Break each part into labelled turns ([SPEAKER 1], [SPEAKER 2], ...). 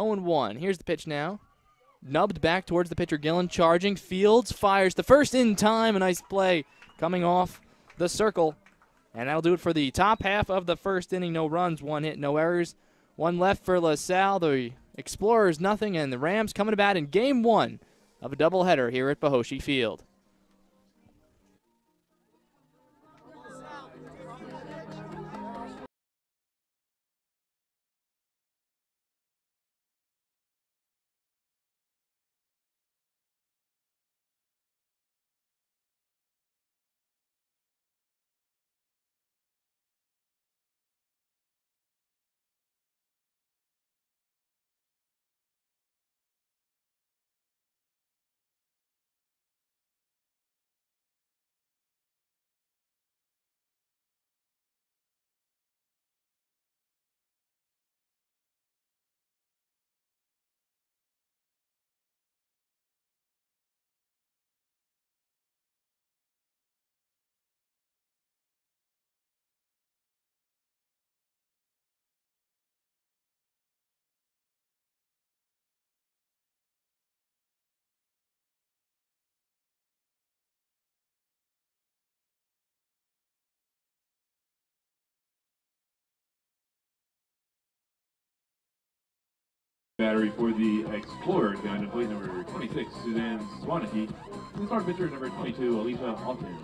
[SPEAKER 1] 0-1. Here's the pitch now. Nubbed back towards the pitcher, Gillen charging. Fields fires the first in time. A nice play coming off the circle. And that'll do it for the top half of the first inning. No runs, 1 hit, no errors. 1 left for LaSalle. The Explorers nothing, and the Rams coming to bat in game 1 of a doubleheader here at Bohoshi Field.
[SPEAKER 2] Battery for the Explorers down to plate number 26, Suzanne Swaneke. And start pitcher number 22, Alicia Alton.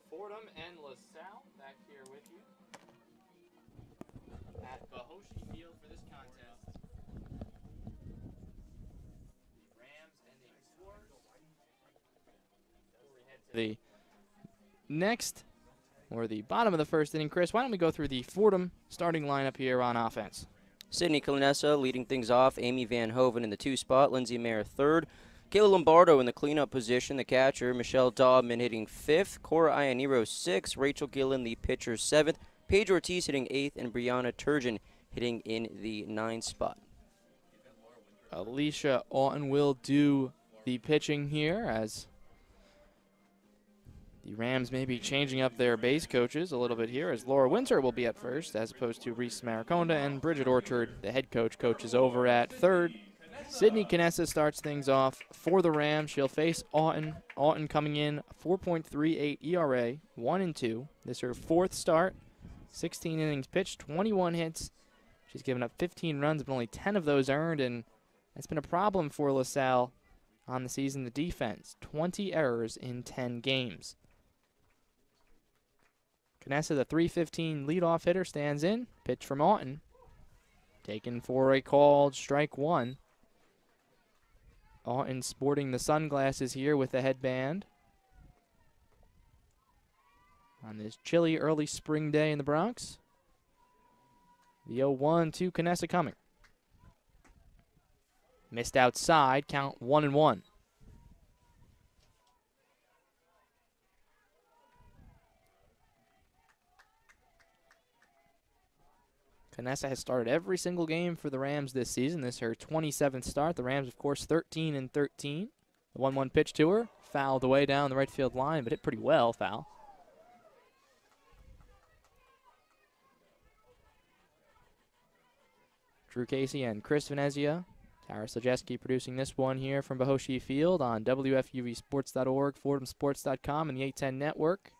[SPEAKER 1] Fordham and LaSalle back here with you at Bohoshi Field for this contest. The Rams and the Explorers. The next, or the bottom of the first inning, Chris, why don't we go through the Fordham starting lineup here on offense?
[SPEAKER 3] Sydney Calinessa leading things off. Amy Van Hoven in the 2 spot. Lindsay Mayer 3rd. Kayla Lombardo in the cleanup position, the catcher. Michelle Daubman hitting 5th. Cora Ianiro 6th. Rachel Gillen, the pitcher, 7th. Paige Ortiz hitting 8th. And Brianna Turgeon hitting in the 9th spot.
[SPEAKER 1] Alicia Alton will do the pitching here as the Rams may be changing up their base coaches a little bit here, as Laura Winter will be at first as opposed to Reese Mariconda, and Bridget Orchard, the head coach, coaches over at third. Sydney Canessa starts things off for the Rams. She'll face Alton. Alton coming in 4.38 ERA, 1-2. This is her 4th start. 16 innings pitched, 21 hits. She's given up 15 runs, but only 10 of those earned, and that's been a problem for LaSalle on the season. The defense, 20 errors in 10 games. Canessa, the .315 leadoff hitter, stands in. Pitch from Alton. Taken for a called strike 1. Alton sporting the sunglasses here with the headband on this chilly early spring day in the Bronx. The 0-1 to Canessa coming. Missed outside, count 1-1. Canessa has started every single game for the Rams this season. This is her 27th start. The Rams, of course, 13-13. The 1-1 pitch to her. Fouled away down the right field line, but hit pretty well, foul. Drew Casey and Chris Venezia. Tara Slajeski producing this one here from Bohoshi Field on WFUVSports.org, FordhamSports.com, and the 810 Network.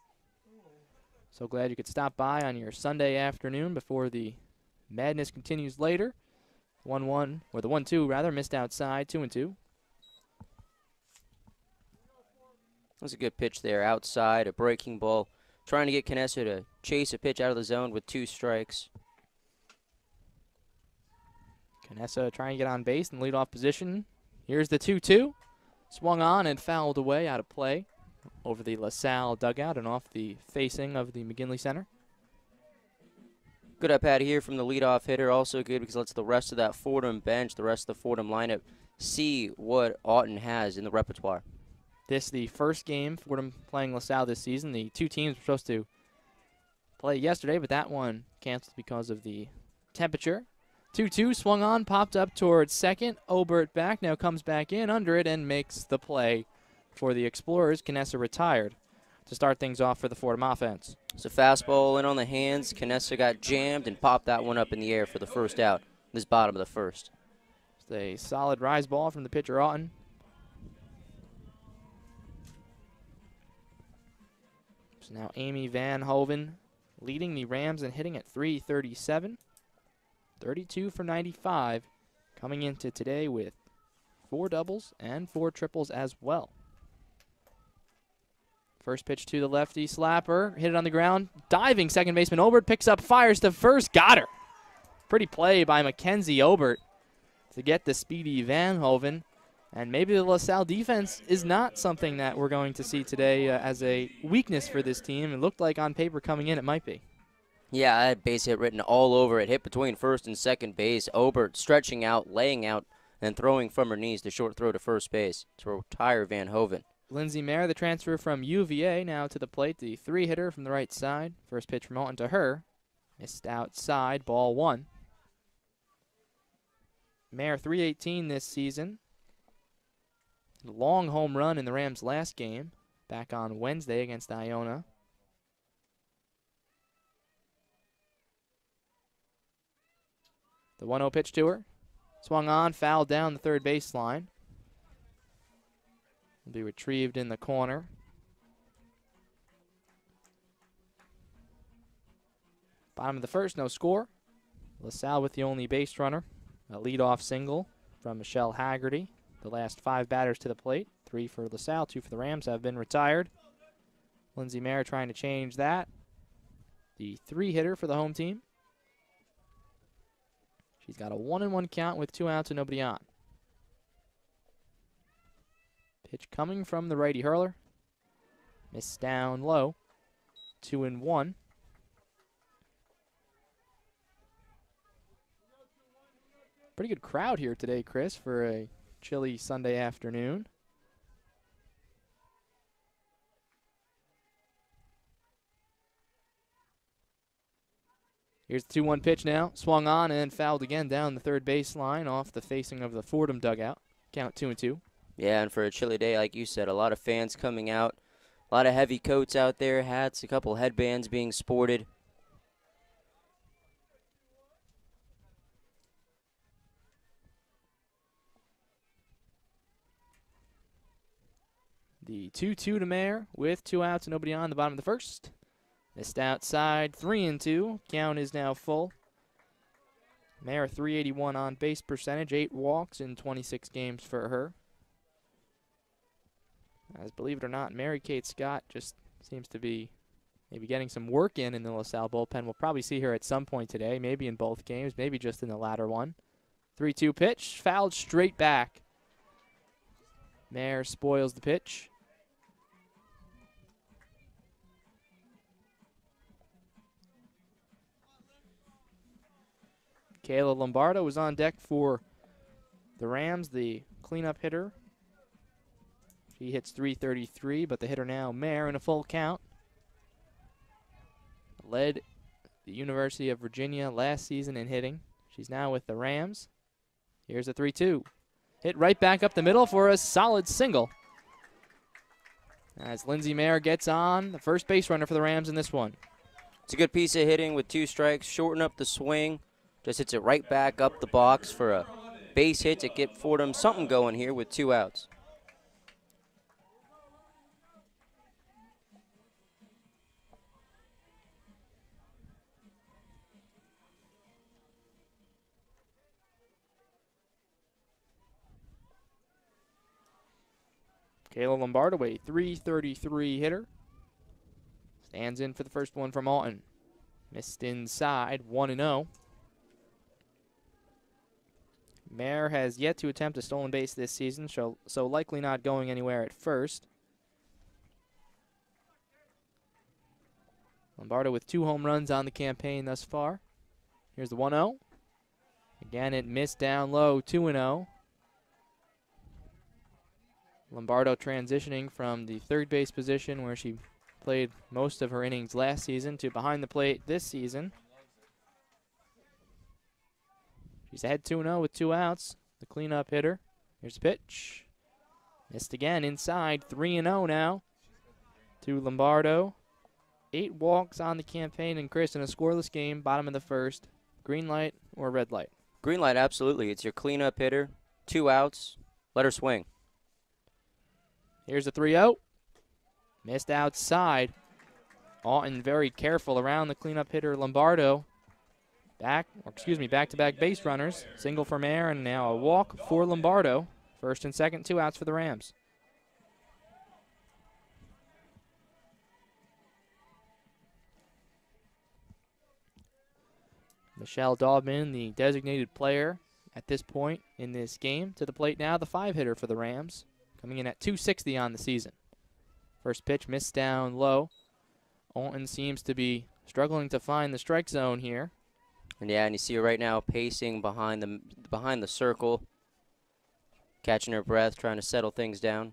[SPEAKER 1] So glad you could stop by on your Sunday afternoon before the madness continues later. 1-1, or the 1-2 rather, missed outside, 2-2.
[SPEAKER 3] That was a good pitch there outside, a breaking ball. Trying to get Canessa to chase a pitch out of the zone with 2 strikes.
[SPEAKER 1] Canessa trying to get on base in leadoff position. Here's the 2-2. Swung on and fouled away out of play over the LaSalle dugout and off the facing of the McGinley Center.
[SPEAKER 3] Good at-bat here from the leadoff hitter. Also good because it lets the rest of that Fordham bench, the rest of the Fordham lineup, see what Alton has in the repertoire.
[SPEAKER 1] This the first game Fordham playing LaSalle this season. The 2 teams were supposed to play yesterday, but that one canceled because of the temperature. 2-2 swung on, popped up towards second. Obert back, now comes back in under it and makes the play for the Explorers. Knessa retired to start things off for the Fordham offense.
[SPEAKER 3] So fastball in on the hands. Knessa got jammed and popped that one up in the air for the first out. This bottom of the first.
[SPEAKER 1] It's a solid rise ball from the pitcher, Auten. So now Amy Van Hoven leading the Rams and hitting at .337. 32 for 95, coming into today with 4 doubles and 4 triples as well. First pitch to the lefty, slapper, hit it on the ground. Diving second baseman Obert picks up, fires to first, got her. Pretty play by Mackenzie Obert to get the speedy Van Hoven. And maybe the LaSalle defense is not something that we're going to see today as a weakness for this team. It looked like on paper coming in it might be.
[SPEAKER 3] Yeah, I had base hit written all over it. Hit between first and second base. Obert stretching out, laying out, and throwing from her knees to short throw to first base to retire Van Hoven.
[SPEAKER 1] Lindsay Mayer, the transfer from UVA, now to the plate. The 3-hitter from the right side. First pitch from Alton to her. Missed outside, ball 1. Mayer .318 this season. Long home run in the Rams' last game back on Wednesday against Iona. The 1-0 pitch to her. Swung on, fouled down the third baseline. Will be retrieved in the corner. Bottom of the first, no score. LaSalle with the only base runner. A leadoff single from Michelle Haggerty. The last 5 batters to the plate. 3 for LaSalle, 2 for the Rams have been retired. Lindsay Mayer trying to change that. The 3-hitter for the home team. She's got a 1-1 count with 2 outs and nobody on. Pitch coming from the righty hurler. Missed down low. 2-1. Pretty good crowd here today, Chris, for a chilly Sunday afternoon. Here's the 2-1 pitch now. Swung on and fouled again down the third baseline off the facing of the Fordham dugout. Count 2-2.
[SPEAKER 3] Yeah, and for a chilly day, like you said, a lot of fans coming out. A lot of heavy coats out there, hats, a couple headbands being sported.
[SPEAKER 1] The 2-2 to Mayer with 2 outs and nobody on the bottom of the first. Missed outside, 3-2. Count is now full. Mayer .381 on base percentage, 8 walks in 26 games for her. As believe it or not, Mary Kate Scott just seems to be maybe getting some work in the LaSalle bullpen. We'll probably see her at some point today, maybe in both games, maybe just in the latter one. 3-2 pitch, fouled straight back. Mayer spoils the pitch. Kayla Lombardo was on deck for the Rams, the cleanup hitter. She hits .333, but the hitter now, Mayer, in a full count. Led the University of Virginia last season in hitting. She's now with the Rams. Here's a 3-2. Hit right back up the middle for a solid single. As Lindsay Mayer gets on, the first base runner for the Rams in this one.
[SPEAKER 3] It's a good piece of hitting with 2 strikes, shorten up the swing. Just hits it right back up the box for a base hit to get Fordham something going here with 2 outs.
[SPEAKER 1] Kayla Lombardo, a .333 hitter. Stands in for the first one from Alton. Missed inside, 1-0. Mayer has yet to attempt a stolen base this season, so likely not going anywhere at first. Lombardo with 2 home runs on the campaign thus far. Here's the 1-0. Again, it missed down low, 2-0. Lombardo transitioning from the third base position where she played most of her innings last season to behind the plate this season. She's ahead 2-0 with 2 outs. The cleanup hitter. Here's the pitch. Missed again inside. 3-0 now to Lombardo. 8 walks on the campaign, and Chris, in a scoreless game, bottom of the first. Green light or red light?
[SPEAKER 3] Green light, absolutely. It's your cleanup hitter. 2 outs. Let her swing.
[SPEAKER 1] Here's a 3-0. Missed outside. Alton very careful around the cleanup hitter Lombardo. Back-to-back base runners. Single from air, and now a walk for Lombardo. First and second, 2 outs for the Rams. Michelle Daubman, the designated player at this point in this game. To the plate now, the 5-hitter for the Rams, coming in at .260 on the season. First pitch missed down low. Alton seems to be struggling to find the strike zone here.
[SPEAKER 3] And yeah, and you see her right now pacing behind the circle, catching her breath, trying to settle things down.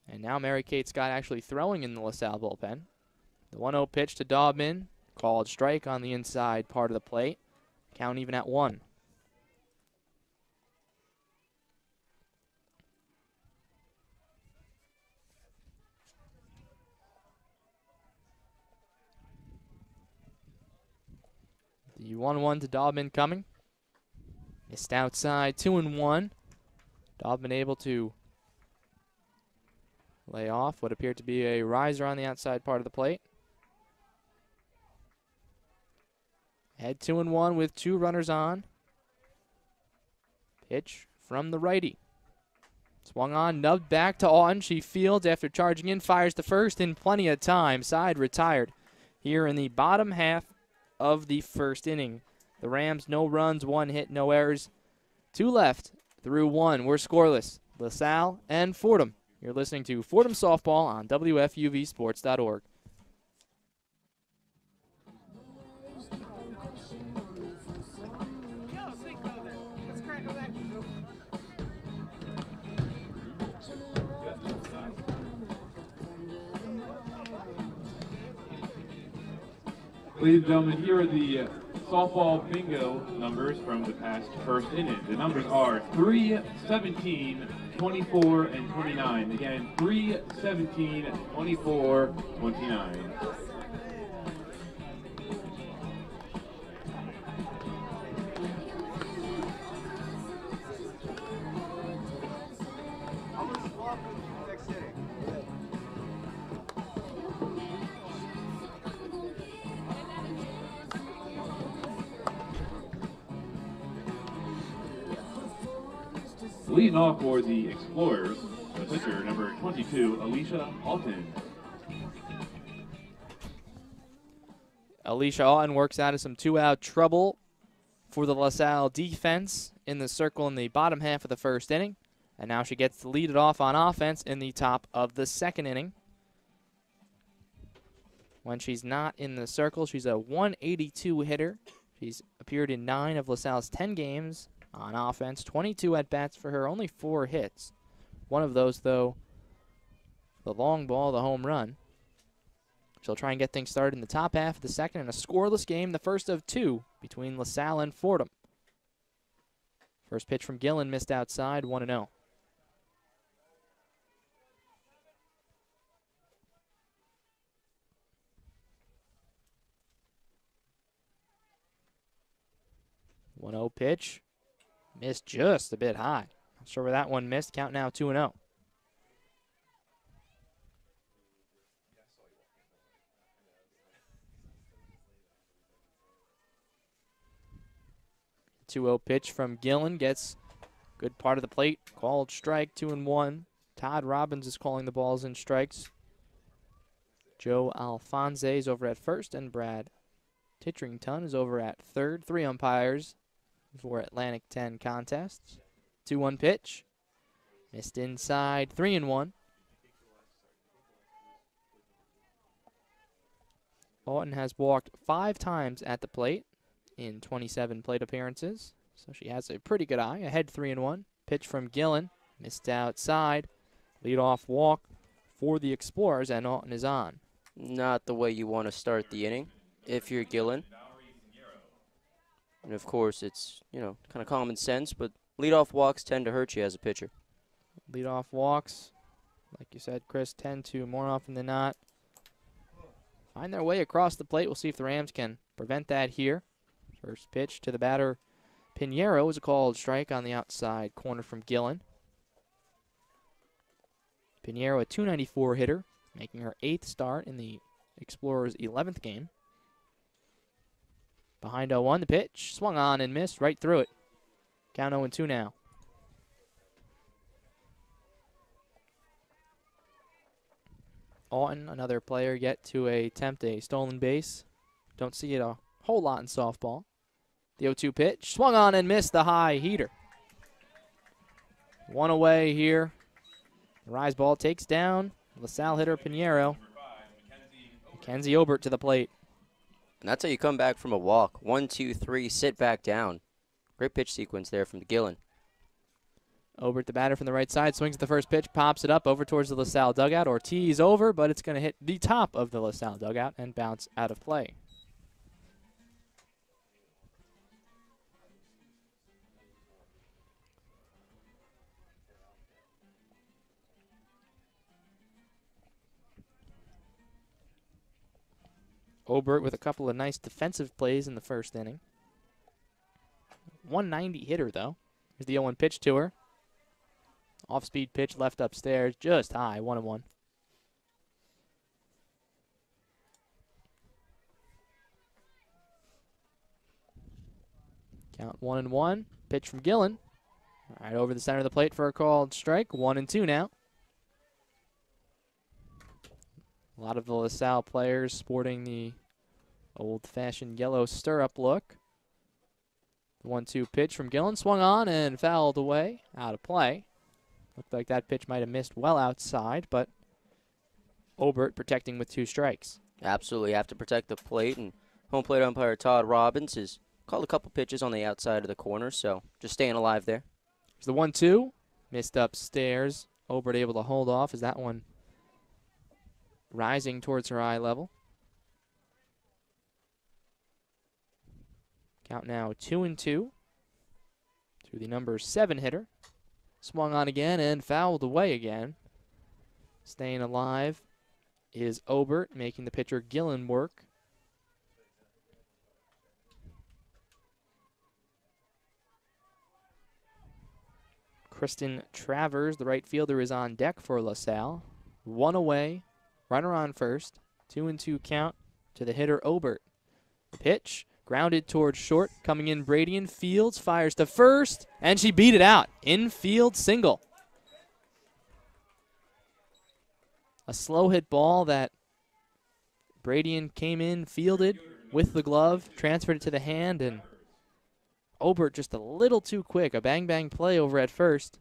[SPEAKER 1] And now Mary-Kate Scott actually throwing in the LaSalle bullpen. The 1-0 pitch to Daubman, called strike on the inside part of the plate. Count even at 1. The 1-1 to Daubman coming. Missed outside, 2-1. Daubman able to lay off what appeared to be a riser on the outside part of the plate. Head 2-1 with 2 runners on. Pitch from the righty. Swung on, nubbed back to Alton. She fields after charging in, fires to first in plenty of time. Side retired here in the bottom half of the first inning. The Rams, no runs, 1 hit, no errors. 2 left through 1. We're scoreless. LaSalle and Fordham. You're listening to Fordham Softball on WFUVSports.org.
[SPEAKER 2] Ladies and gentlemen, here are the softball bingo numbers from the past first inning. The numbers are 3, 17, 24, and 29. Again, 3, 17, 24, 29. Leading off for the Explorers, the pitcher, number 22, Alicia Alton.
[SPEAKER 1] Alicia Alton works out of some 2-out trouble for the LaSalle defense in the circle in the bottom half of the first inning. And now she gets to lead it off on offense in the top of the second inning. When she's not in the circle, she's a 182 hitter. She's appeared in 9 of LaSalle's 10 games on offense. 22 at-bats for her, only 4 hits. One of those, though, the long ball, the home run. She'll try and get things started in the top half of the second in a scoreless game, the first of 2 between LaSalle and Fordham. First pitch from Gillen, missed outside, 1-0. One-0 pitch. Missed just a bit high. Not sure where that one missed. Count now 2-0. Two-0 pitch from Gillen. Gets good part of the plate. Called strike, 2-1. Todd Robbins is calling the balls and strikes. Joe Alfonse is over at first, and Brad Titrington is over at third. 3 umpires for Atlantic 10 contests. 2-1 pitch. Missed inside, 3-1. Alton has walked 5 times at the plate in 27 plate appearances, so she has a pretty good eye. Ahead 3-1. Pitch from Gillen. Missed outside. Leadoff walk for the Explorers, and Alton is on.
[SPEAKER 3] Not the way you want to start the inning if you're Gillen. And of course, it's, kind of common sense, but leadoff walks tend to hurt you as a pitcher.
[SPEAKER 1] Leadoff walks, like you said, Chris, tend to more often than not find their way across the plate. We'll see if the Rams can prevent that here. First pitch to the batter, Pinheiro, is a called strike on the outside corner from Gillen. Pinheiro, a .294 hitter, making her 8th start in the Explorers' 11th game. Behind 0-1, the pitch, swung on and missed right through it. Count 0-2 now. Alton, another player yet to attempt a stolen base. Don't see it a whole lot in softball. The 0-2 pitch, swung on and missed the high heater. One away here. The rise ball takes down LaSalle hitter Pinheiro. Mackenzie Obert to the plate.
[SPEAKER 3] And that's how you come back from a walk. 1, 2, 3, sit back down. Great pitch sequence there from Gillen.
[SPEAKER 1] Obert, the batter from the right side, swings at the first pitch, pops it up over towards the LaSalle dugout. Ortiz over, but it's going to hit the top of the LaSalle dugout and bounce out of play. Obert with a couple of nice defensive plays in the first inning. 190 hitter, though. Here's the 0-1 pitch to her. Off-speed pitch left upstairs, just high, 1-1. Count 1-1. Pitch from Gillen. Right over the center of the plate for a called strike. 1-2 now. A lot of the LaSalle players sporting the old-fashioned yellow stirrup look. The 1-2 pitch from Gillen swung on and fouled away, out of play. Looked like that pitch might have missed well outside, but Obert protecting with 2 strikes.
[SPEAKER 3] Absolutely have to protect the plate, and home plate umpire Todd Robbins has called a couple pitches on the outside of the corner, so just staying alive there.
[SPEAKER 1] There's the 1-2, missed upstairs. Obert able to hold off as that one rising towards her eye level. Count now 2-2 to the number 7 hitter. Swung on again and fouled away again. Staying alive is Obert, making the pitcher Gillen work. Kristen Travers, the right fielder, is on deck for LaSalle. 1 away. Runner on first. 2-2 count to the hitter Obert. The pitch grounded towards short. Coming in Bradian. Fields fires to first, and she beat it out. Infield single. A slow hit ball that Bradian came in, fielded with the glove, transferred it to the hand, and Obert just a little too quick. A bang-bang play over at first,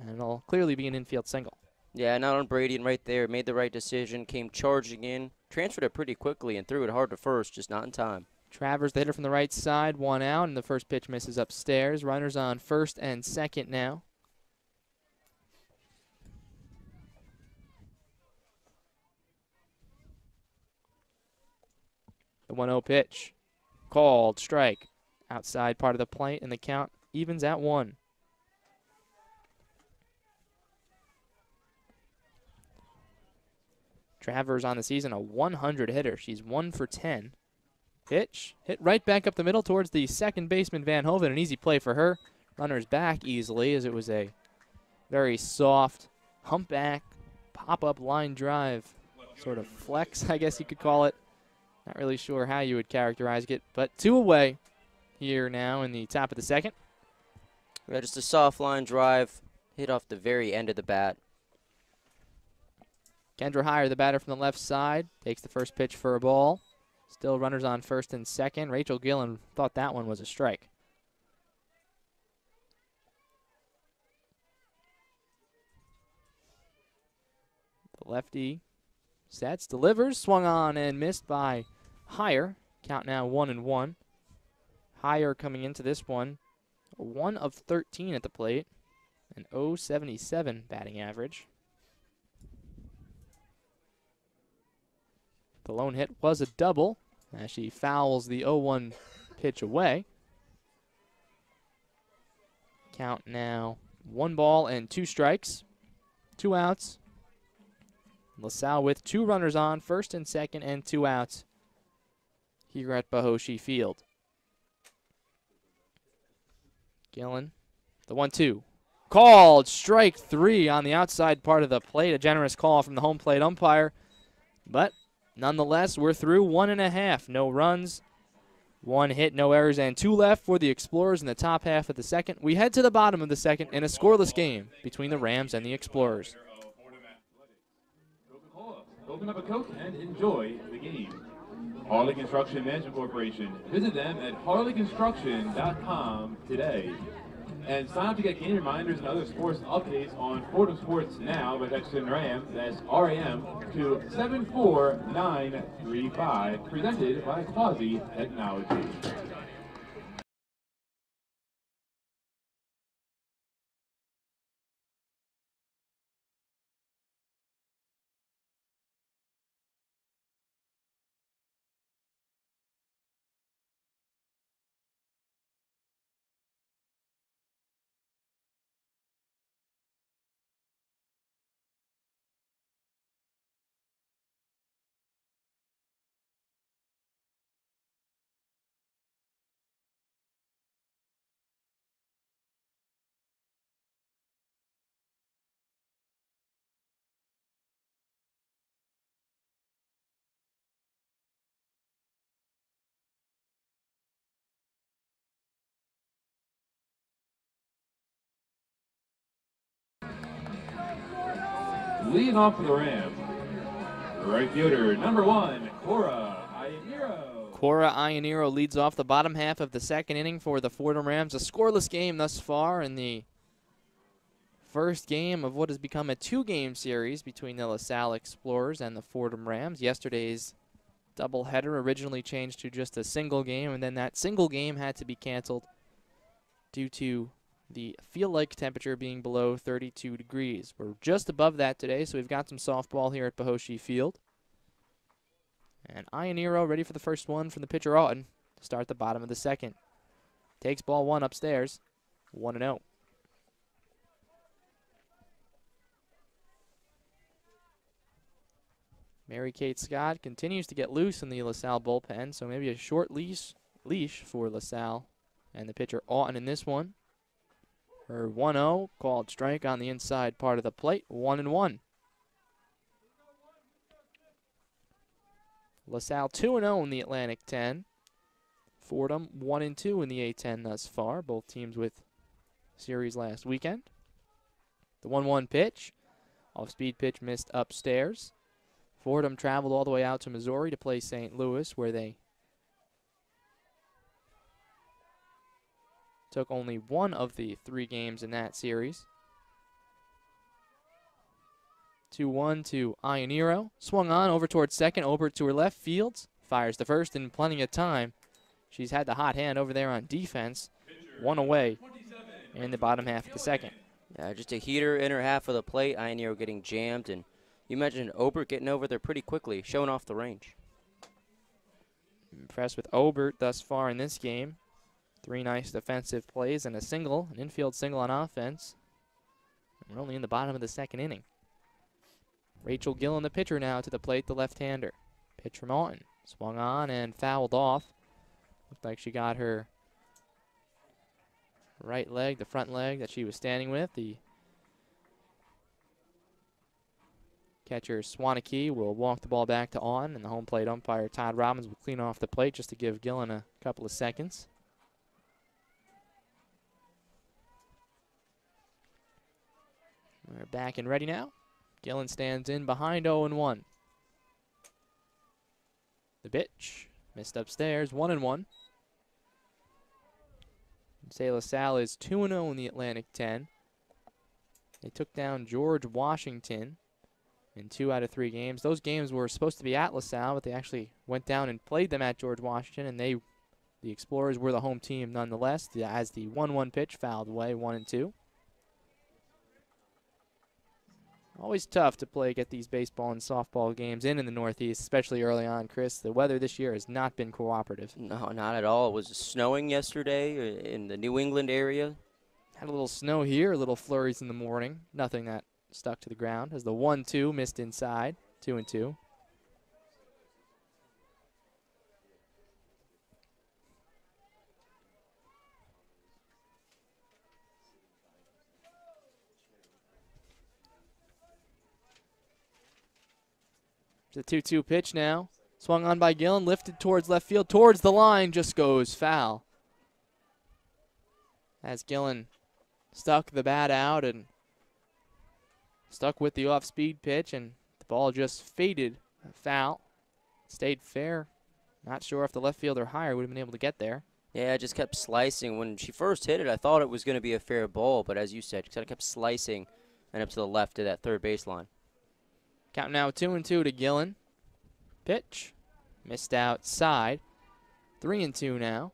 [SPEAKER 1] and it'll clearly be an infield single.
[SPEAKER 3] Yeah, not on Brady and right there. Made the right decision, came charging in, transferred it pretty quickly and threw it hard to first, just not in time.
[SPEAKER 1] Travers, the hitter from the right side, 1 out, and the first pitch misses upstairs. Runners on first and second now. The 1-0 pitch. Called strike. Outside part of the plate, and the count evens at 1. Travers on the season a 100 hitter. She's 1 for 10. Pitch hit right back up the middle towards the second baseman Van Hoven. An easy play for her. Runners back easily as it was a very soft humpback pop-up line drive sort of flex, I guess you could call it. Not really sure how you would characterize it, but 2 away here now in the top of the second.
[SPEAKER 3] Yeah, just a soft line drive, hit off the very end of the bat.
[SPEAKER 1] Kendra Heyer, the batter from the left side, takes the first pitch for a ball. Still runners on first and second. Rachel Gillen thought that one was a strike. The lefty sets, delivers, swung on and missed by Heyer. Count now 1-1. Heyer coming into this one, 1 of 13 at the plate, an .077 batting average. The lone hit was a double as she fouls the 0-1 pitch away. Count now 1 ball and 2 strikes, 2 outs. LaSalle with 2 runners on, first and second, and 2 outs here at Bohoshi Field. Gillen, the 1-2. Called strike 3 on the outside part of the plate. A generous call from the home plate umpire. But nonetheless, we're through 1.5. No runs, 1 hit, no errors, and 2 left for the Explorers in the top half of the second. We head to the bottom of the second in a scoreless game between the Rams and the Explorers.
[SPEAKER 2] Open up a Coke and enjoy the game. Harley Construction Management Corporation. Visit them at harleyconstruction.com today. And sign up to get game reminders and other sports updates on Fordham Sports Now by texting RAM, that's RAM, to 74935. Presented by Quasi Technology. Leading off for the Rams, right fielder, number 1, Cora Ianiro.
[SPEAKER 1] Cora Ianiro leads off the bottom half of the second inning for the Fordham Rams. A scoreless game thus far in the first game of what has become a 2-game series between the LaSalle Explorers and the Fordham Rams. Yesterday's doubleheader originally changed to just a single game, and then that single game had to be canceled due to the feel-like temperature being below 32 degrees. We're just above that today, so we've got some softball here at Bohoshi Field. And Ianiro ready for the first one from the pitcher Auten to start the bottom of the second. Takes ball 1 upstairs, 1-0. Mary Kate Scott continues to get loose in the LaSalle bullpen, so maybe a short leash for LaSalle and the pitcher Auten in this one. Her 1-0 called strike on the inside part of the plate, 1-1. LaSalle 2-0 in the Atlantic 10. Fordham 1-2 in the A10 thus far. Both teams with series last weekend. The 1-1 pitch, off-speed pitch missed upstairs. Fordham traveled all the way out to Missouri to play St. Louis, where they took only 1 of the 3 games in that series. 2-1 to Ianiro. Swung on over towards second. Obert to her left. Fields fires the first in plenty of time. She's had the hot hand over there on defense. 1 away in the bottom half of the second.
[SPEAKER 3] Yeah, just a heater in her half of the plate. Ianiro getting jammed, and you mentioned Obert getting over there pretty quickly, showing off the range.
[SPEAKER 1] Impressed with Obert thus far in this game. 3 nice defensive plays and a single, an infield single on offense. We're only in the bottom of the second inning. Rachel Gillen, the pitcher now to the plate, the left-hander. Pitch from Auten. Swung on and fouled off. Looked like she got her right leg, the front leg that she was standing with. The catcher Swanakey will walk the ball back to Auten, and the home plate umpire Todd Robbins will clean off the plate just to give Gillen a couple of seconds. We're back and ready now. Gillen stands in behind 0-1. The pitch missed upstairs, 1-1. Say LaSalle is 2-0 in the Atlantic 10. They took down George Washington in 2 out of 3 games. Those games were supposed to be at LaSalle, but they actually went down and played them at George Washington, and the Explorers were the home team nonetheless, as the 1-1 pitch fouled away, 1-2. Always tough to get these baseball and softball games in the Northeast, especially early on, Chris. The weather this year has not been cooperative.
[SPEAKER 3] No, not at all. It was snowing yesterday in the New England area.
[SPEAKER 1] Had a little snow here, a little flurries in the morning. Nothing that stuck to the ground as the 1-2 missed inside. 2-2. The 2-2 pitch now. Swung on by Gillen, lifted towards left field, towards the line, just goes foul. As Gillen stuck the bat out and stuck with the off-speed pitch, and the ball just faded. Foul. Stayed fair. Not sure if the left fielder higher would have been able to get there.
[SPEAKER 3] Yeah, it just kept slicing. When she first hit it, I thought it was going to be a fair ball, but as you said, it kind of kept slicing and up to the left of that third baseline.
[SPEAKER 1] Count now 2-2 to Gillen. Pitch. Missed outside. 3-2 now.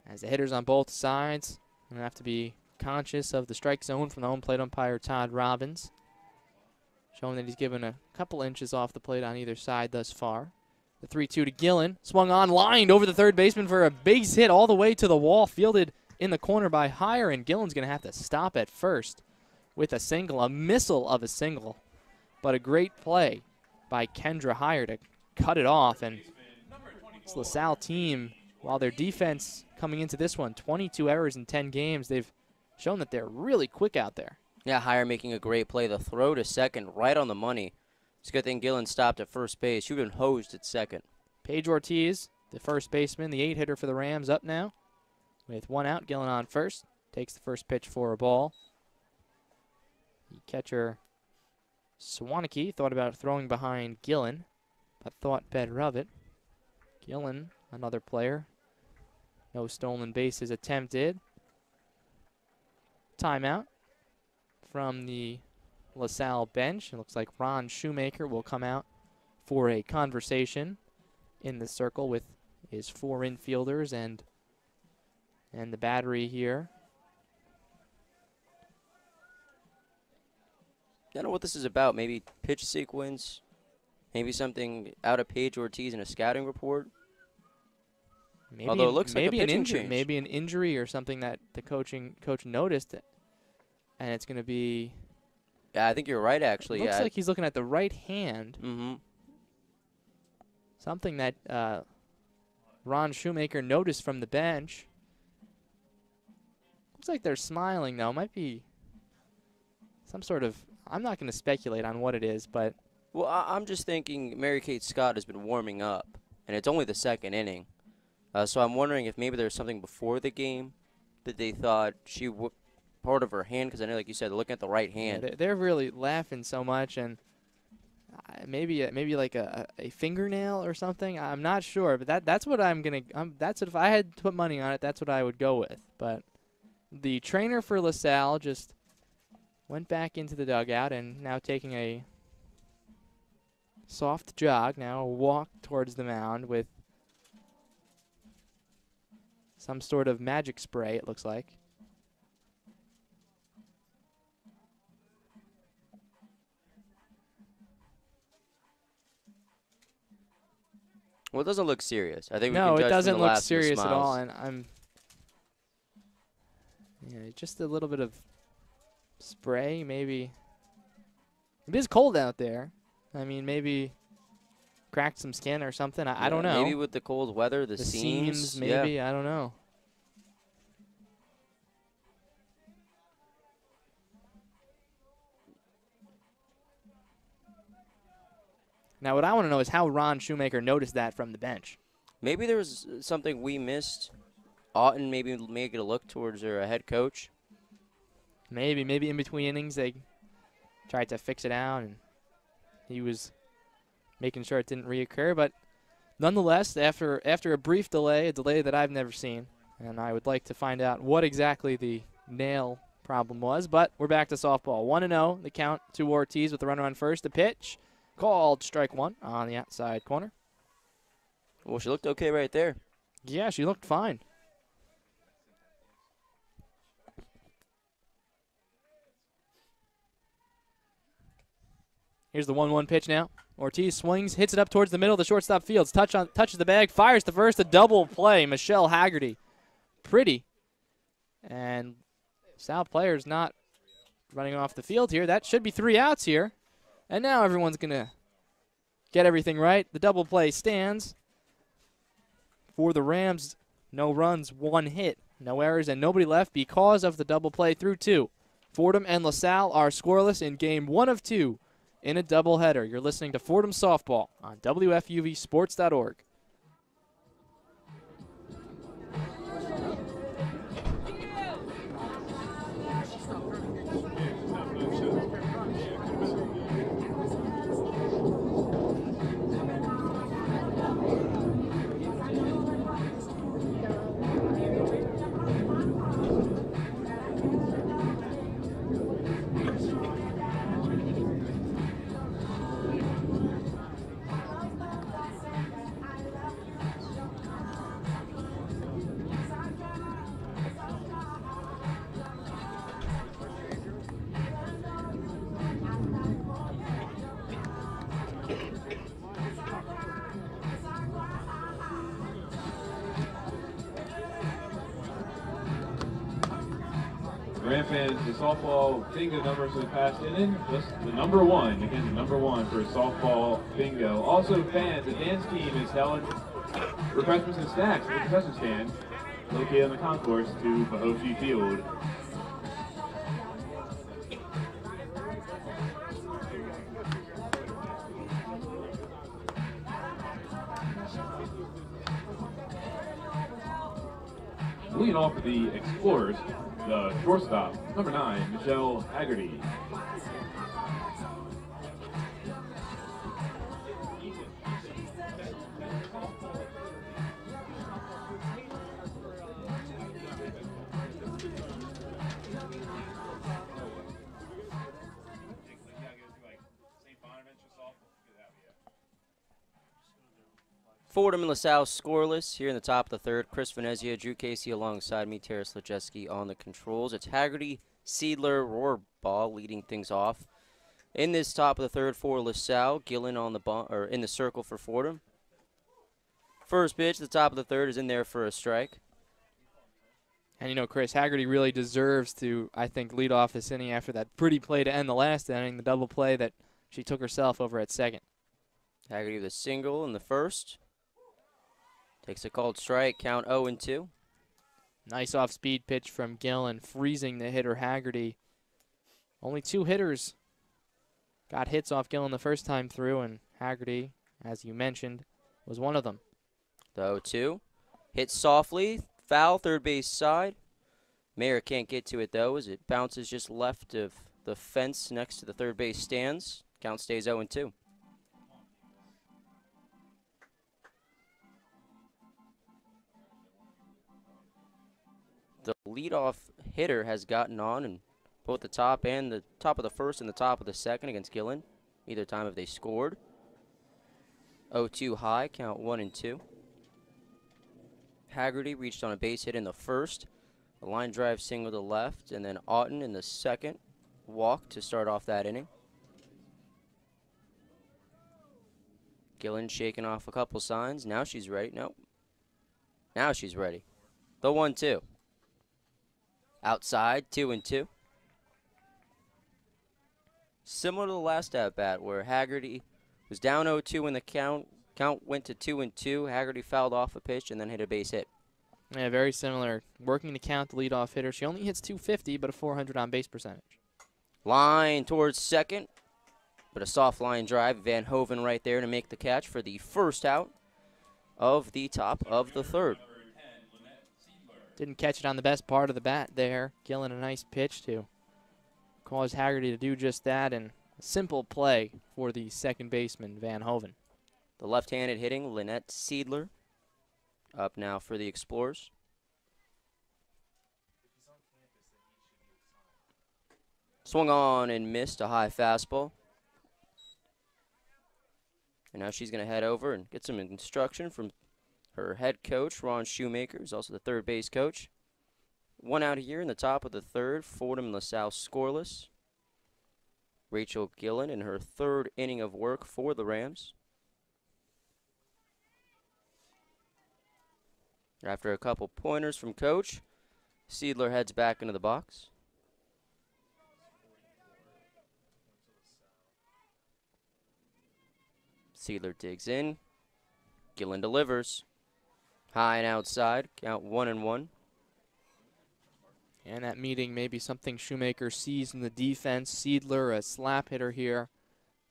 [SPEAKER 1] As the hitters on both sides going to have to be conscious of the strike zone from the home plate umpire, Todd Robbins. Showing that he's given a couple inches off the plate on either side thus far. The 3-2 to Gillen. Swung on, lined over the third baseman for a base hit all the way to the wall. Fielded in the corner by Hire, and Gillen's going to have to stop at first with a single, a missile of a single. But a great play by Kendra Hire to cut it off. And this LaSalle team, while their defense coming into this one, 22 errors in 10 games, they've shown that they're really quick out there.
[SPEAKER 3] Yeah, Hire making a great play. The throw to second right on the money. It's a good thing Gillen stopped at first base. She would have been hosed at second.
[SPEAKER 1] Paige Ortiz, the first baseman, the 8-hitter for the Rams, up now. With one out, Gillen on first. Takes the first pitch for a ball. The catcher, Swaneke, thought about throwing behind Gillen, but thought better of it. Gillen, another player. No stolen bases attempted. Timeout from the LaSalle bench. It looks like Ron Shoemaker will come out for a conversation in the circle with his 4 infielders and the battery here.
[SPEAKER 3] I don't know what this is about. Maybe pitch sequence, maybe something out of Paige Ortiz in a scouting report.
[SPEAKER 1] Maybe
[SPEAKER 3] Although it looks like a
[SPEAKER 1] an
[SPEAKER 3] pitching
[SPEAKER 1] injury,
[SPEAKER 3] change.
[SPEAKER 1] maybe an injury or something that the coach noticed, and it's going to be.
[SPEAKER 3] Yeah, I think you're right. Actually,
[SPEAKER 1] Looks
[SPEAKER 3] yeah.
[SPEAKER 1] like he's looking at the right hand.
[SPEAKER 3] Mm-hmm.
[SPEAKER 1] Something that Ron Shoemaker noticed from the bench. Looks like they're smiling though. Might be some sort of. I'm not going to speculate on what it is, but.
[SPEAKER 3] Well, I'm just thinking Mary Kate Scott has been warming up, and it's only the second inning. So I'm wondering if maybe there's something before the game that they thought she would part of her hand, because I know, like you said, they're looking at the right hand.
[SPEAKER 1] Yeah, they're really laughing so much, and maybe like a fingernail or something. I'm not sure, but that's what I'm gonna. That's what, if I had to put money on it, that's what I would go with. But the trainer for LaSalle just went back into the dugout and now taking a soft jog, now a walk towards the mound with some sort of magic spray, it looks like.
[SPEAKER 3] Well, it doesn't look serious. I think
[SPEAKER 1] No,
[SPEAKER 3] we can
[SPEAKER 1] it
[SPEAKER 3] judge
[SPEAKER 1] doesn't
[SPEAKER 3] from the
[SPEAKER 1] look
[SPEAKER 3] laughs and the
[SPEAKER 1] serious at all,
[SPEAKER 3] smiles.
[SPEAKER 1] and just a little bit of spray, maybe. It is cold out there. I mean, maybe cracked some skin or something. I don't know.
[SPEAKER 3] Maybe with the cold weather, the seams,
[SPEAKER 1] maybe.
[SPEAKER 3] Yeah.
[SPEAKER 1] I don't know. Now, what I want to know is how Ron Shoemaker noticed that from the bench.
[SPEAKER 3] Maybe there was something we missed. Otten maybe make it a look towards her head coach.
[SPEAKER 1] Maybe in between innings they tried to fix it out, and he was making sure it didn't reoccur. But nonetheless, after a brief delay, a delay that I've never seen, and I would like to find out what exactly the nail problem was. But we're back to softball. 1-0, the count to Ortiz with the runner on first. The pitch called strike one on the outside corner.
[SPEAKER 3] Well, she looked okay right there.
[SPEAKER 1] Yeah, she looked fine. Here's the 1-1 pitch now. Ortiz swings, hits it up towards the middle of the shortstop fields. Touches the bag, fires to first, a double play. Michelle Haggerty. Pretty And Salle players not running off the field here. That should be 3 outs here. And now everyone's going to get everything right. The double play stands. For the Rams, no runs, 1 hit, no errors, and nobody left because of the double play through 2. Fordham and LaSalle are scoreless in game 1 of 2 in a doubleheader. You're listening to Fordham Softball on WFUVSports.org.
[SPEAKER 2] Ram fans, the softball bingo numbers for the past inning, just the number 1. Again, the number 1 for softball bingo. Also, fans, the dance team is selling refreshments and snacks at the concession stand located on the concourse to Bahoshi Field. Leading off for the Explorers, the shortstop, number 9, Michelle Haggerty.
[SPEAKER 3] Fordham and LaSalle scoreless here in the top of the third. Chris Venezia, Drew Casey alongside me, Terrace Lejeski on the controls. It's Haggerty, Seidler, Rohrball leading things off. In this top of the third for LaSalle, Gillen on the in the circle for Fordham. First pitch, the top of the third is in there for a strike.
[SPEAKER 1] And you know, Chris, Haggerty really deserves to, I think, lead off this inning after that pretty play to end the last inning, the double play that she took herself over at second.
[SPEAKER 3] Haggerty with a single in the first. Takes a called strike, count 0-2.
[SPEAKER 1] Nice off-speed pitch from Gillen, freezing the hitter Haggerty. Only 2 hitters got hits off Gillen the first time through, and Haggerty, as you mentioned, was one of them.
[SPEAKER 3] The 0-2. Hit softly, foul, third base side. Mayer can't get to it, though, as it bounces just left of the fence next to the third base stands. Count stays 0-2. The leadoff hitter has gotten on in both the top of the first and the top of the second against Gillen. Either time have they scored. 0-2 high, count 1-2. Haggerty reached on a base hit in the first. A line drive single to left, and then Otten in the second walk to start off that inning. Gillen shaking off a couple signs. Now she's ready. Nope. Now she's ready. The 1-2. Outside, 2-2. Similar to the last at-bat where Haggerty was down 0-2 in the count. Count went to 2-2. Haggerty fouled off a pitch and then hit a base hit.
[SPEAKER 1] Yeah, very similar. Working to count the leadoff hitter. She only hits .250, but a .400 on base percentage.
[SPEAKER 3] Line towards second, but a soft line drive. Van Hoven right there to make the catch for the first out of the top of the third.
[SPEAKER 1] Didn't catch it on the best part of the bat there. Gillen a nice pitch to cause Haggerty to do just that, and a simple play for the second baseman, Van Hoven.
[SPEAKER 3] The left-handed hitting, Lynette Seidler, up now for the Explorers. Swung on and missed a high fastball. And now she's going to head over and get some instruction from her head coach, Ron Shoemaker, who's also the third base coach. 1 out here in the top of the third. Fordham and LaSalle scoreless. Rachel Gillen in her third inning of work for the Rams. After a couple pointers from coach, Seidler heads back into the box. Seidler digs in. Gillen delivers. High and outside. Count 1-1.
[SPEAKER 1] And that meeting may be something Shoemaker sees in the defense. Seidler, a slap hitter here.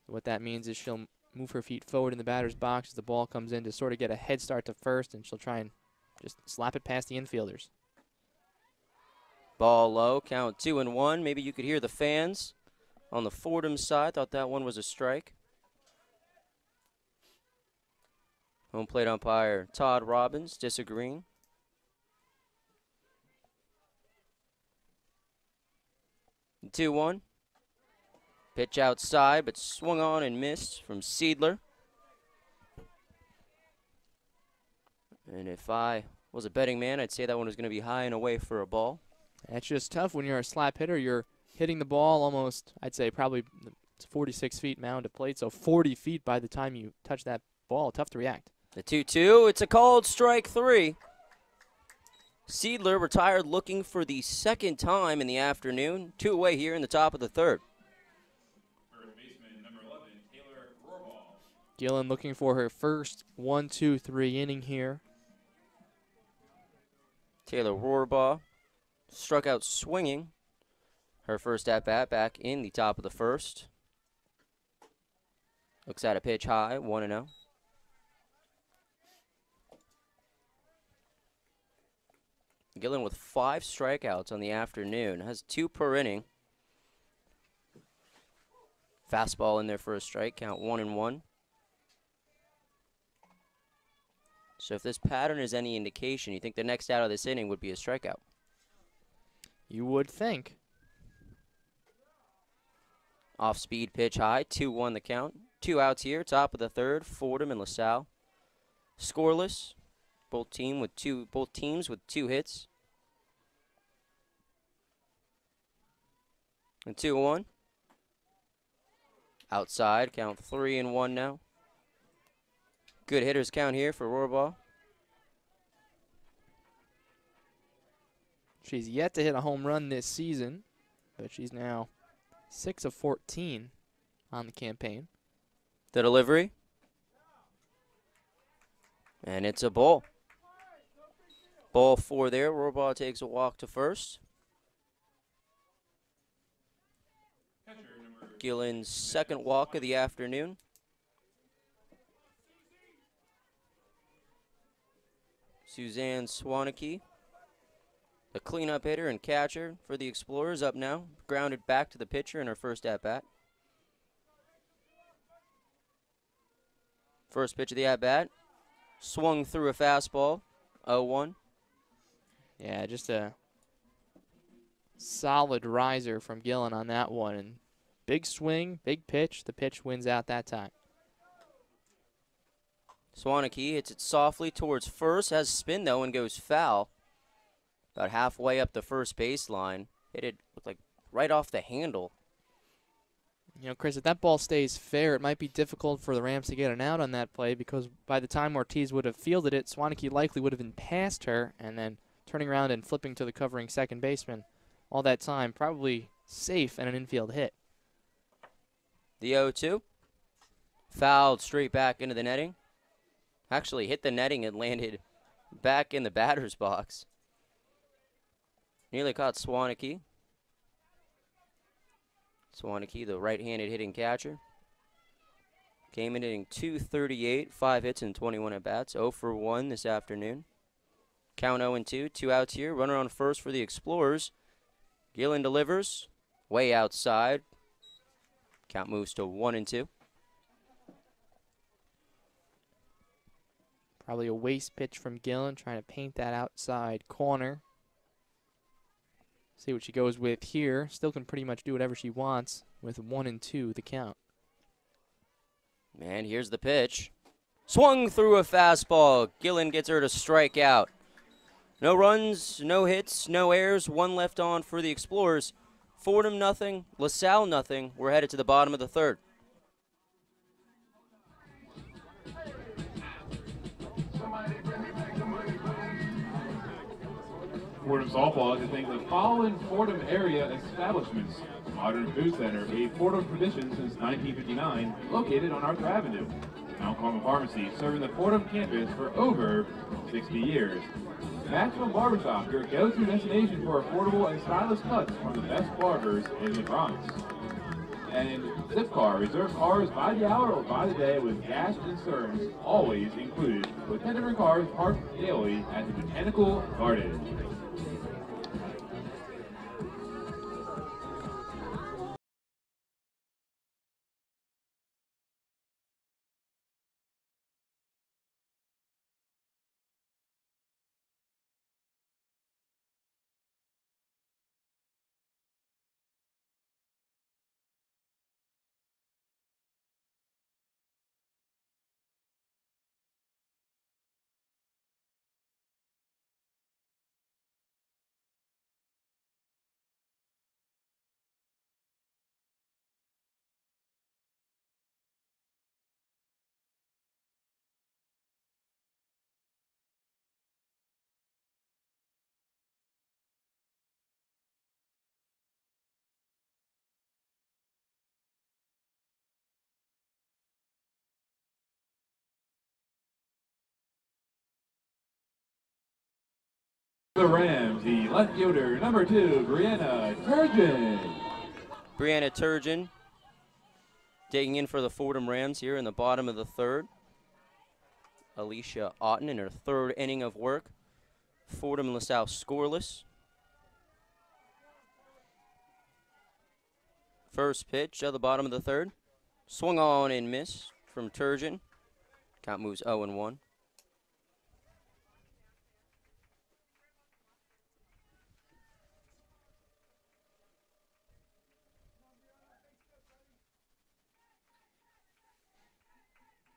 [SPEAKER 1] What that means is she'll move her feet forward in the batter's box as the ball comes in to sort of get a head start to first, and she'll try and just slap it past the infielders.
[SPEAKER 3] Ball low, count 2-1. Maybe you could hear the fans on the Fordham side. Thought that one was a strike. Home plate umpire Todd Robbins disagreeing. And 2-1. Pitch outside, but swung on and missed from Seidler. And if I was a betting man, I'd say that one was going to be high and away for a ball.
[SPEAKER 1] That's just tough when you're a slap hitter. You're hitting the ball almost, I'd say probably 46 feet mound to plate, so 40 feet by the time you touch that ball. Tough to react.
[SPEAKER 3] The 2-2, it's a called strike 3. Seidler retired looking for the second time in the afternoon. 2 away here in the top of the third.
[SPEAKER 2] First baseman, number 11, Taylor Rohrball.
[SPEAKER 1] Gillen looking for her first 1-2-3 inning here.
[SPEAKER 3] Taylor Rohrball struck out swinging. Her first at-bat back in the top of the first. Looks at a pitch high, 1-0. Gillen with 5 strikeouts on the afternoon. Has 2 per inning. Fastball in there for a strike. Count 1-1. So if this pattern is any indication, you think the next out of this inning would be a strikeout?
[SPEAKER 1] You would think.
[SPEAKER 3] Off-speed pitch high. 2-1 the count. 2 outs here. Top of the third. Fordham and LaSalle scoreless. Both teams with 2 hits. And 2-1. Outside, count 3-1 now. Good hitters count here for Rohrball.
[SPEAKER 1] She's yet to hit a home run this season, but she's now 6 of 14 on the campaign.
[SPEAKER 3] The delivery. And it's a ball. Ball 4 there. Rohrball takes a walk to first. Gillen's second walk of the afternoon. Suzanne Swaneke, the cleanup hitter and catcher for the Explorers, up now. Grounded back to the pitcher in her first at-bat. First pitch of the at-bat. Swung through a fastball. 0-1.
[SPEAKER 1] Yeah, just a solid riser from Gillen on that one. And big swing, big pitch. The pitch wins out that time.
[SPEAKER 3] Swaneke hits it softly towards first. Has spin, though, and goes foul. About halfway up the first baseline. Hit it, looked like right off the handle.
[SPEAKER 1] You know, Chris, if that ball stays fair, it might be difficult for the Rams to get an out on that play because by the time Ortiz would have fielded it, Swaneke likely would have been past her and then turning around and flipping to the covering second baseman all that time. Probably safe and an infield hit.
[SPEAKER 3] The 0-2. Fouled straight back into the netting. Actually hit the netting and landed back in the batter's box. Nearly caught Swaneke. Swaneke, the right-handed hitting catcher. Came in hitting .238, 5 hits and 21 at-bats. 0 for 1 this afternoon. Count 0-2, 2 outs here. Runner on first for the Explorers. Gillen delivers. Way outside. Count moves to 1-2.
[SPEAKER 1] Probably a waste pitch from Gillen, trying to paint that outside corner. See what she goes with here. Still can pretty much do whatever she wants with 1-2 the count.
[SPEAKER 3] And here's the pitch. Swung through a fastball. Gillen gets her to strike out. No runs, no hits, no errors. 1 left on for the Explorers. Fordham nothing, LaSalle nothing. We're headed to the bottom of the third.
[SPEAKER 2] Fordham softball is to thank the following Fordham area establishments. Modern Food Center, a Fordham tradition since 1959, located on Arthur Avenue. Mount Carmel Pharmacy, serving the Fordham campus for over 60 years. Maximum Barbershop, your go-to destination for affordable and stylish cuts from the best barbers in the Bronx. And Zipcar, reserve cars by the hour or by the day with gas insurance always included, with 10 different cars parked daily at the Botanical Garden. The Rams, the left fielder, number 2, Brianna Turgeon.
[SPEAKER 3] Brianna Turgeon digging in for the Fordham Rams here in the bottom of the third. Alicia Otten in her third inning of work. Fordham and LaSalle scoreless. First pitch at the bottom of the third. Swung on and miss from Turgeon. Count moves 0-1.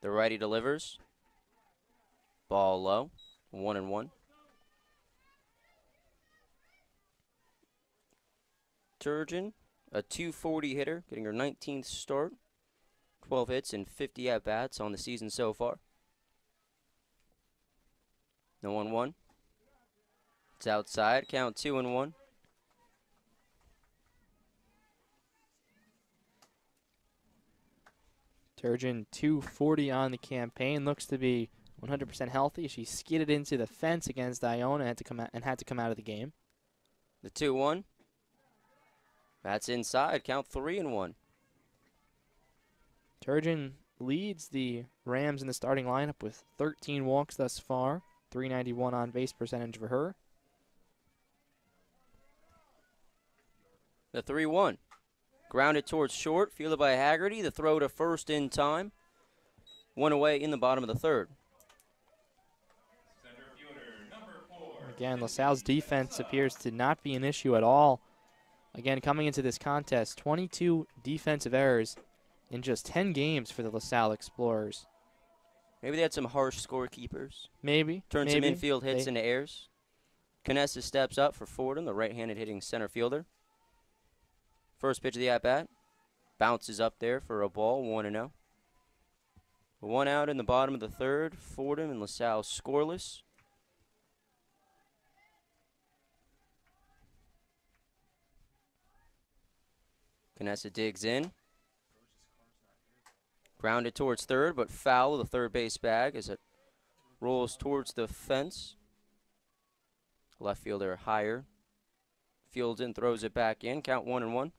[SPEAKER 3] The righty delivers. Ball low. 1-1. Turgeon, a .240 hitter, getting her 19th start. 12 hits and 50 at-bats on the season so far. No 1-1. It's outside. Count 2-1.
[SPEAKER 1] Turgeon, 240 on the campaign, looks to be 100% healthy. She skidded into the fence against Iona and had to come out of the game.
[SPEAKER 3] The 2-1. That's inside. Count 3-1.
[SPEAKER 1] Turgeon leads the Rams in the starting lineup with 13 walks thus far. .391 on base percentage for her.
[SPEAKER 3] The 3-1. Grounded towards short, fielded by Haggerty. The throw to first in time. One away in the bottom of the third.
[SPEAKER 2] Center fielder, number 4.
[SPEAKER 1] Again, LaSalle's defense appears to not be an issue at all. Again, coming into this contest, 22 defensive errors in just 10 games for the LaSalle Explorers.
[SPEAKER 3] Maybe they had some harsh scorekeepers.
[SPEAKER 1] Maybe.
[SPEAKER 3] Turned some infield hits
[SPEAKER 1] They-
[SPEAKER 3] into errors. Canessa steps up for Fordham, the right-handed hitting center fielder. First pitch of the at-bat. Bounces up there for a ball, 1-0. One out in the bottom of the third. Fordham and LaSalle scoreless. Canessa digs in. Grounded towards third, but foul of the third base bag as it rolls towards the fence. Left fielder higher. Fields in, throws it back in. Count 1-1.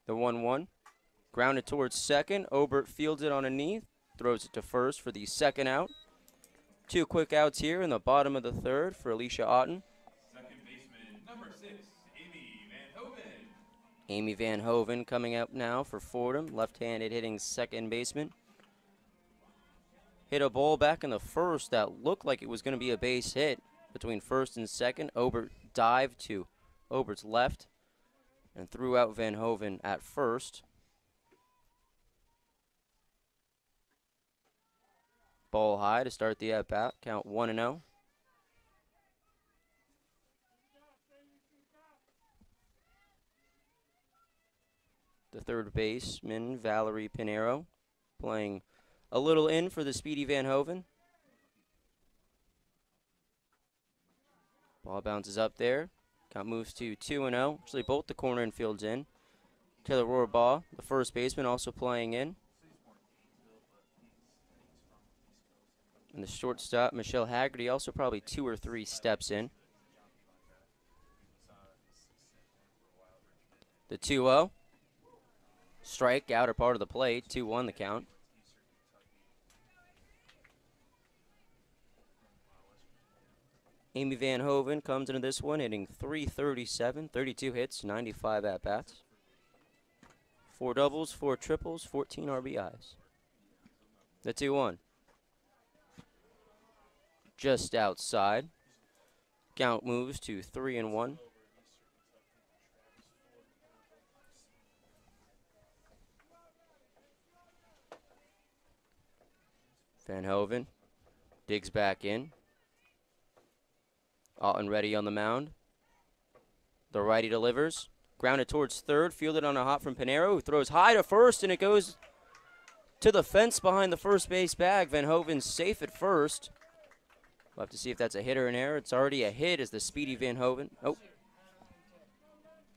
[SPEAKER 3] The 1-1. Grounded towards second. Obert fields it on a knee. Throws it to first for the second out. Two quick outs here in the bottom of the third for Alicia Otten.
[SPEAKER 2] Second baseman, number 6, Amy Van Hoven.
[SPEAKER 3] Amy Van Hoven coming up now for Fordham. Left-handed hitting second baseman. Hit a ball back in the first that looked like it was going to be a base hit between first and second. Obert dived to Obert's left and threw out Van Hoven at first. Ball high to start the at-bat. Count 1-0. the third baseman, Valerie Pinero, playing a little in for the speedy Van Hoven. Ball bounces up there. Count moves to 2-0. Actually, both the corner infields in. Taylor Rohrbaugh, the first baseman, also playing in. And the shortstop, Michelle Haggerty, also probably 2 or 3 steps in. The 2-0. Strike, outer part of the plate. 2-1 the count. Amy Van Hoven comes into this one hitting .337, 32 hits, 95 at-bats. 4 doubles, 4 triples, 14 RBIs. The 2-1. Just outside. Count moves to 3-1. Van Hoven digs back in. Alton ready on the mound. The righty delivers. Grounded towards third. Fielded on a hop from Pinero, who throws high to first, and it goes to the fence behind the first base bag. Van Hoven's safe at first. We'll have to see if that's a hit or an error. It's already a hit as the speedy Van Hoven. Oh.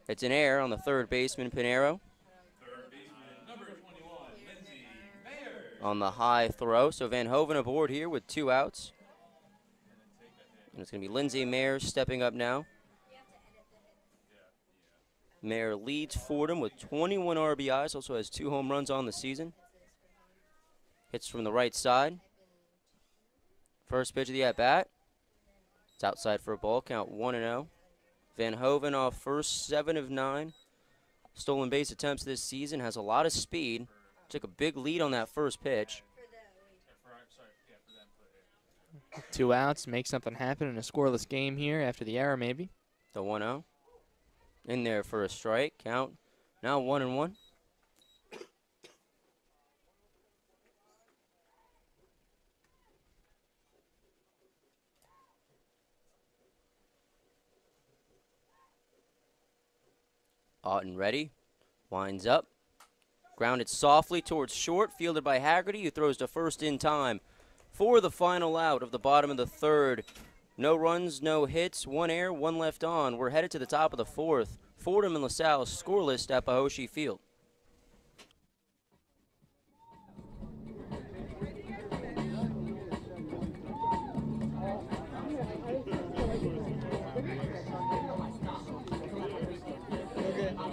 [SPEAKER 3] It's an error on the third baseman, Pinero.
[SPEAKER 2] Third baseman, number 21, Lindsay Mayer.
[SPEAKER 3] On the high throw. So Van Hoven aboard here with 2 outs. And it's going to be Lindsay Mayer stepping up now. Mayer leads Fordham with 21 RBIs, also has 2 home runs on the season. Hits from the right side. First pitch of the at-bat. It's outside for a ball, count 1-0. Van Hoven off first, 7 of 9. Stolen base attempts this season, has a lot of speed. Took a big lead on that first pitch.
[SPEAKER 1] 2 outs, make something happen in a scoreless game here after the error maybe.
[SPEAKER 3] The 1-0. In there for a strike, count now 1-1. Alton ready, winds up, grounded softly towards short, fielded by Haggerty, who throws to first in time for the final out of the bottom of the third. No runs, no hits, 1 error, 1 left on. We're headed to the top of the fourth. Fordham and LaSalle scoreless at Pahoshi Field.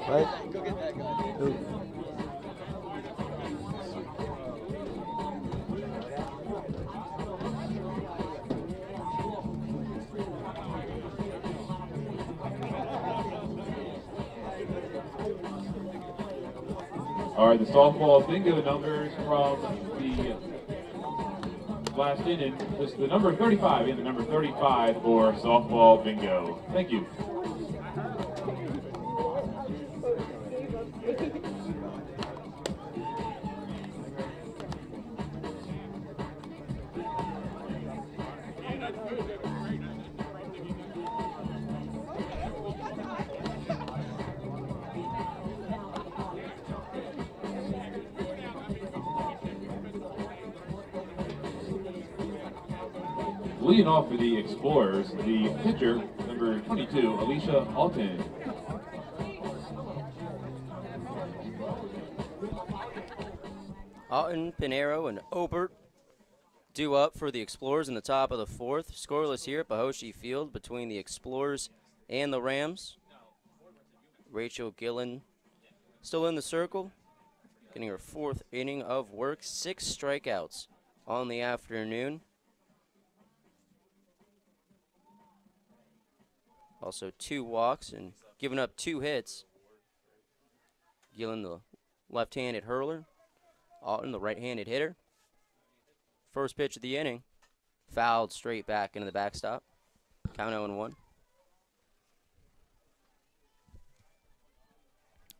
[SPEAKER 4] Right? Go get that guy. Ooh.
[SPEAKER 2] All right, the softball bingo numbers from the last inning. This is the number 35 and the number 35 for softball bingo. Thank you. Leading off for the Explorers, the pitcher, number 22, Alicia Alton.
[SPEAKER 3] Alton, Pinero, and Obert due up for the Explorers in the top of the fourth. Scoreless here at Pahoshi Field between the Explorers and the Rams. Rachel Gillen still in the circle, getting her 4th inning of work. 6 strikeouts on the afternoon. Also 2 walks and giving up 2 hits. Gillen, the left-handed hurler. Alton, the right-handed hitter. First pitch of the inning. Fouled straight back into the backstop. Count 0-1.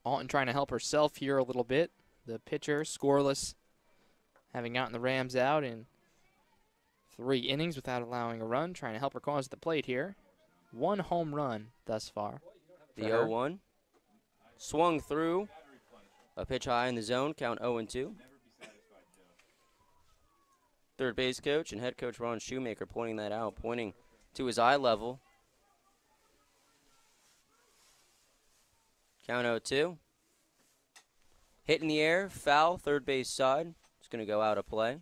[SPEAKER 1] Alton trying to help herself here a little bit. The pitcher, scoreless, having gotten the Rams out in 3 innings without allowing a run, trying to help her cause at the plate here. 1 home run thus far.
[SPEAKER 3] The 0-1. Swung through. A pitch high in the zone, count 0-2. Third base coach and head coach Ron Shoemaker pointing that out, pointing to his eye level. Count 0-2. Hit in the air, foul, third base side. It's going to go out of play.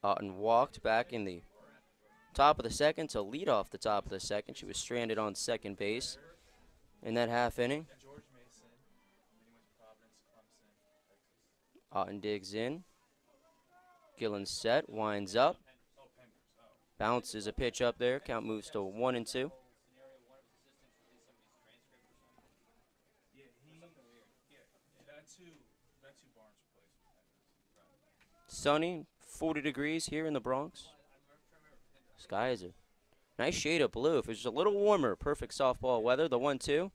[SPEAKER 3] Otten walked back in the top of the second to lead off the top of the second. She was stranded on second base in that half inning. Otten digs in. Gillen set, winds up. Bounces a pitch up there. Count moves to 1-2. Sunny, 40 degrees here in the Bronx. Sky is a nice shade of blue. If it was just a little warmer, perfect softball weather. The 1-2,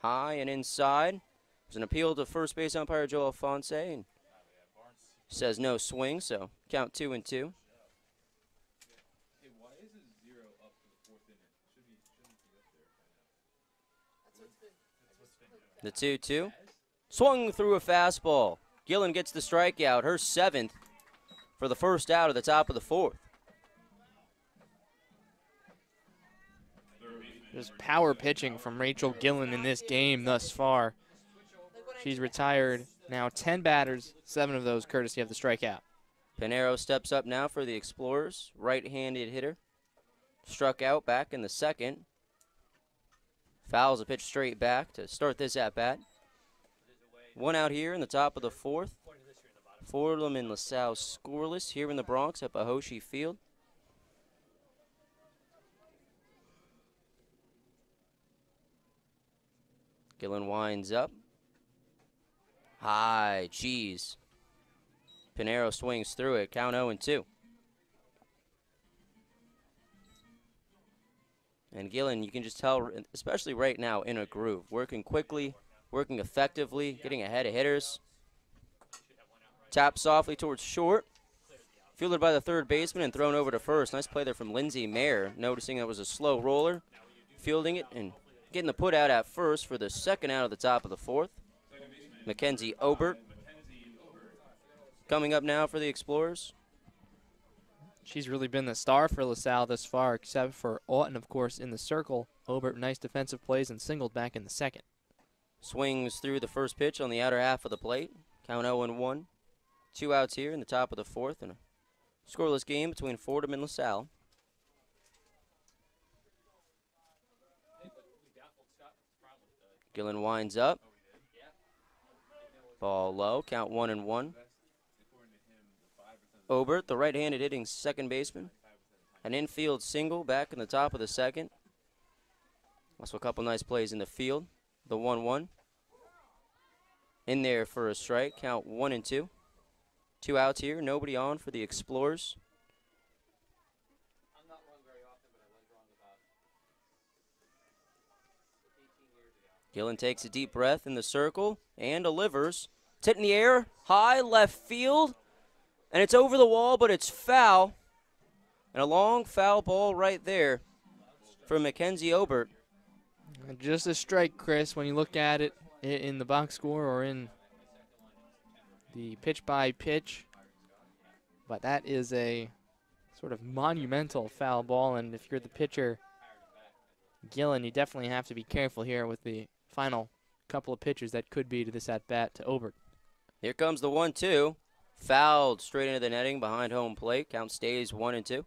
[SPEAKER 3] high and inside. It was an appeal to first base umpire Joe Alphonse, and says no swing, so count 2-2. The 2-2. Swung through a fastball. Gillen gets the strikeout, her 7th for the first out of the top of the 4th.
[SPEAKER 1] Just power pitching from Rachel Gillen in this game thus far. She's retired now 10 batters, 7 of those courtesy of the strikeout.
[SPEAKER 3] Pinero steps up now for the Explorers. Right-handed hitter. Struck out back in the second. Fouls a pitch straight back to start this at-bat. 1 out here in the top of the 4th. Fordham and LaSalle scoreless here in the Bronx at Bahoshi Field. Gillen winds up. High, cheese. Pinero swings through it, count 0-2. And Gillen, you can just tell, especially right now, in a groove. Working quickly, working effectively, getting ahead of hitters. Tap softly towards short. Fielded by the third baseman and thrown over to first. Nice play there from Lindsay Mayer, noticing it was a slow roller. Fielding it and getting the put out at first for the second out of the top of the 4th. Mackenzie Obert coming up now for the Explorers.
[SPEAKER 1] She's really been the star for LaSalle this far, except for Otten, of course, in the circle. Obert, nice defensive plays and singled back in the second.
[SPEAKER 3] Swings through the first pitch on the outer half of the plate. Count 0-1. 2 outs here in the top of the 4th, and a scoreless game between Fordham and LaSalle. Gillen winds up. Ball low, count 1-1. Obert, the right-handed hitting second baseman. An infield single back in the top of the second. Also a couple nice plays in the field. The 1-1. In there for a strike, count 1-2. 2 outs here, nobody on for the Explorers. Gillen takes a deep breath in the circle and delivers. It's hit in the air, high left field, and it's over the wall, but it's foul. And a long foul ball right there for Mackenzie Obert.
[SPEAKER 1] Just a strike, Chris, when you look at it in the box score or in the pitch-by-pitch. But that is a sort of monumental foul ball, and if you're the pitcher, Gillen, you definitely have to be careful here with the final couple of pitches that could be to this at-bat to Obert.
[SPEAKER 3] Here comes the 1-2. Fouled straight into the netting behind home plate. Count stays 1-2.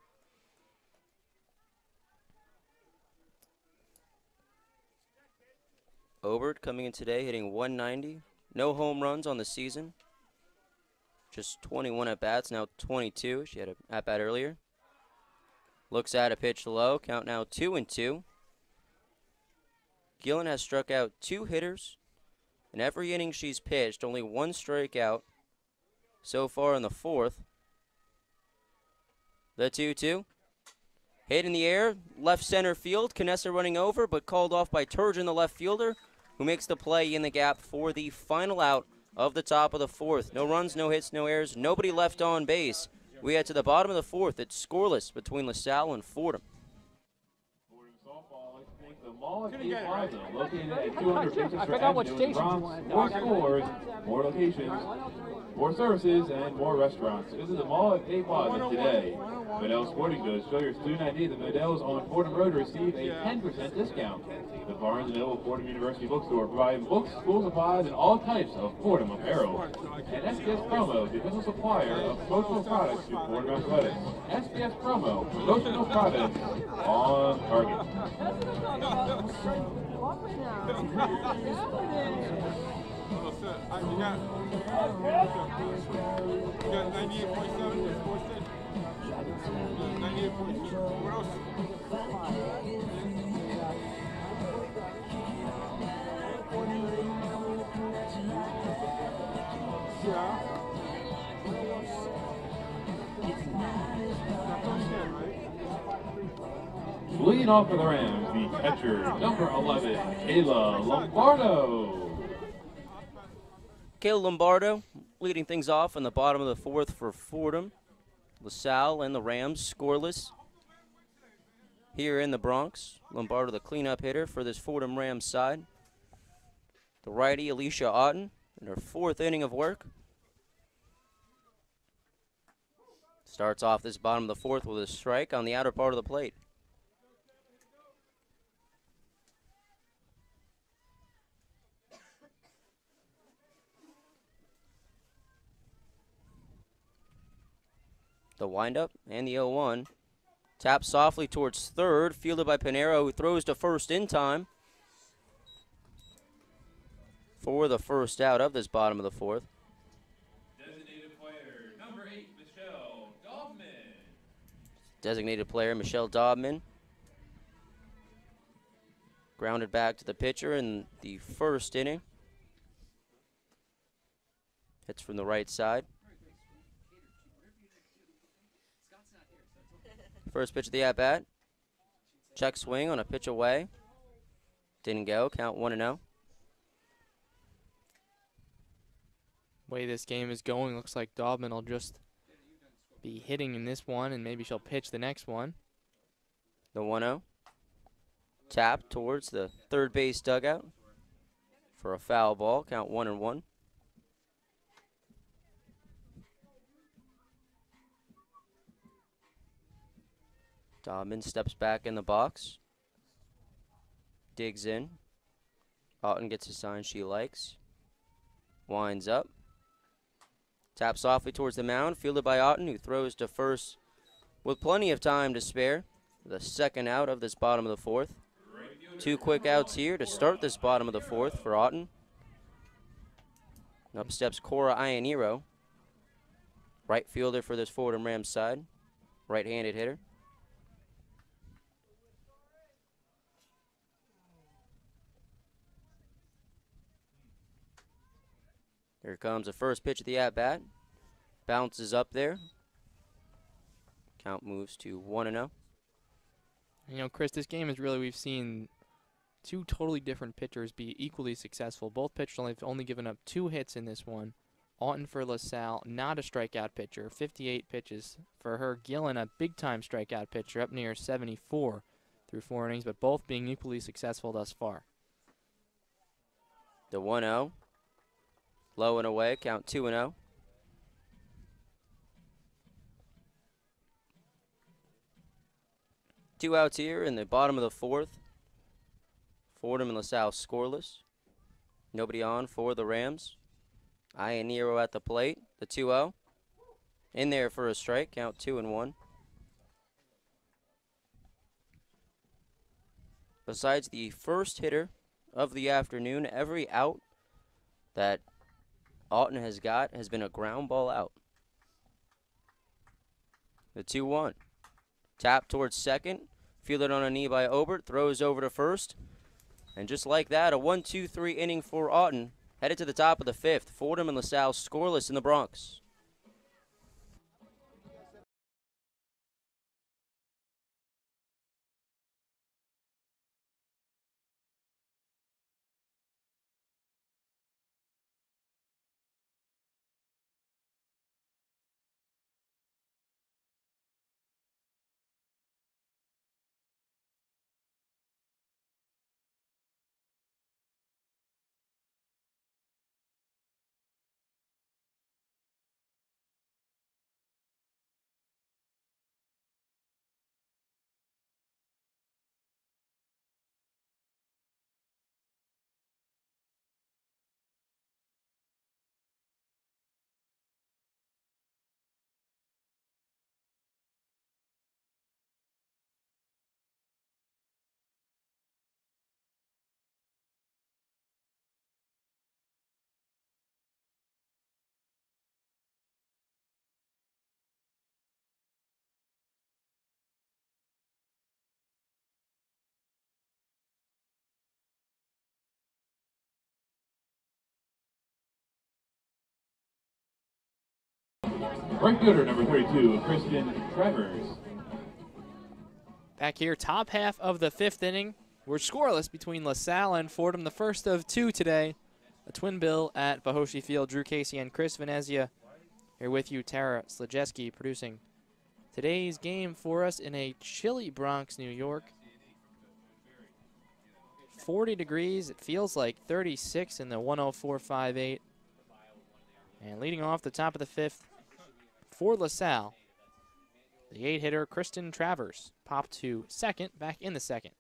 [SPEAKER 3] Obert coming in today hitting 190. No home runs on the season. Just 21 at-bats, now 22. She had an at-bat earlier. Looks at a pitch low. Count now 2-2. Gillen has struck out 2 hitters. In every inning she's pitched, only 1 strikeout so far in the 4th. The 2-2. Hit in the air, left center field. Canessa running over, but called off by Turgeon, the left fielder, who makes the play in the gap for the final out of the top of the 4th. No runs, no hits, no errors, nobody left on base. We head to the bottom of the 4th. It's scoreless between LaSalle and Fordham.
[SPEAKER 2] Mall at Cape Plaza, located at 200 Princess
[SPEAKER 5] I forgot what
[SPEAKER 2] Avenue in the
[SPEAKER 5] station you
[SPEAKER 2] Bronx.
[SPEAKER 5] wanted.
[SPEAKER 2] More stores, more locations, more services, and more restaurants. Visit the Mall at Cape Plaza today. Modell Sporting Goods, show your student ID that Modell's on Fordham Road to receive a 10% discount. The Barnes & Noble Fordham University Bookstore, providing books, school supplies, and all types of Fordham apparel. And SPS Promo, the official supplier of promotional products to Fordham Athletics. SPS Promo, promotional products on target.
[SPEAKER 6] You got 98.7, the sports station. 98.2. What else? Yeah. That's what you said, right?
[SPEAKER 2] Leading off for the Rams, the catcher, number 11, Kayla Lombardo.
[SPEAKER 3] Kayla Lombardo leading things off in the bottom of the fourth for Fordham. LaSalle and the Rams scoreless here in the Bronx. Lombardo, the cleanup hitter for this Fordham Rams side. The righty, Alicia Otten, in her fourth inning of work. Starts off this bottom of the fourth with a strike on the outer part of the plate. The windup and the 0-1. Tap softly towards third, fielded by Pinero, who throws to first in time for the first out of this bottom of the fourth.
[SPEAKER 2] Designated player, number 8, Michelle Dobman.
[SPEAKER 3] Designated player Michelle Dobman. Grounded back to the pitcher in the first inning. Hits from the right side. First pitch of the at-bat. Check swing on a pitch away. Didn't go. Count 1-0.
[SPEAKER 1] Way this game is going, looks like Dobman will just be hitting in this one, and maybe she'll pitch the next one.
[SPEAKER 3] The 1-0. Tap towards the third base dugout for a foul ball. Count 1-1. Dobman steps back in the box. Digs in. Otten gets a sign she likes. Winds up. Taps softly towards the mound. Fielded by Otten, who throws to first with plenty of time to spare. The second out of this bottom of the fourth. Two quick outs here to start this bottom of the fourth for Otten. Up steps Cora Ianiro. Right fielder for this Fordham Rams side. Right-handed hitter. Here comes the first pitch of the at-bat. Bounces up there. Count moves to 1-0.
[SPEAKER 1] You know, Chris, this game is really, we've seen two totally different pitchers be equally successful. Both pitchers have only given up 2 hits in this one. Otten for LaSalle, not a strikeout pitcher, 58 pitches. For her, Gillen, a big-time strikeout pitcher, up near 74 through 4 innings, but both being equally successful thus far.
[SPEAKER 3] The 1-0. Low and away, count 2-0. Two outs here in the bottom of the fourth. Fordham and LaSalle scoreless. Nobody on for the Rams. Ianiro at the plate, the 2-0. In there for a strike, count 2-1. Besides the first hitter of the afternoon, every out that Otten has got has been a ground ball out. The 2-1. Tap towards second. Fielded on a knee by Obert. Throws over to first. And just like that, a 1-2-3 inning for Otten. Headed to the top of the fifth. Fordham and LaSalle scoreless in the Bronx.
[SPEAKER 2] Right fielder, number 32, Kristen Travers.
[SPEAKER 1] Back here, top half of the 5th inning. We're scoreless between LaSalle and Fordham, the first of 2 today. A twin bill at Bahoshi Field. Drew Casey and Chris Venezia here with you. Tara Slajeski producing today's game for us in a chilly Bronx, New York. 40 degrees. It feels like 36 in the 104.58. And leading off the top of the 5th for LaSalle, the 8-hitter Kristen Travers popped to second, back in the second.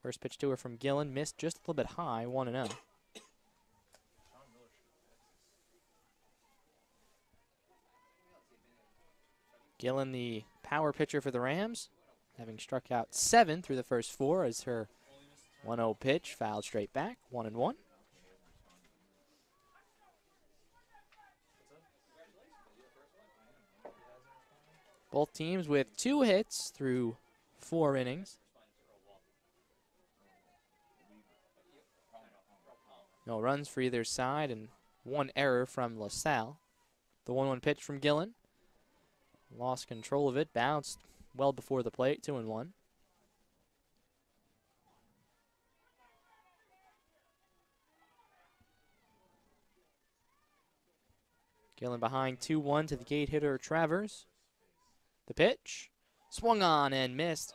[SPEAKER 1] First pitch to her from Gillen, missed just a little bit high, 1-0. Gillen, the power pitcher for the Rams, having struck out 7 through the first 4 as her 1-0 pitch fouled straight back, 1-1. Both teams with 2 hits through 4 innings. No runs for either side and 1 error from LaSalle. The 1-1 pitch from Gillen. Lost control of it, bounced well before the plate, 2-1. Gillen behind 2-1 to the gate hitter Travers. The pitch, swung on and missed.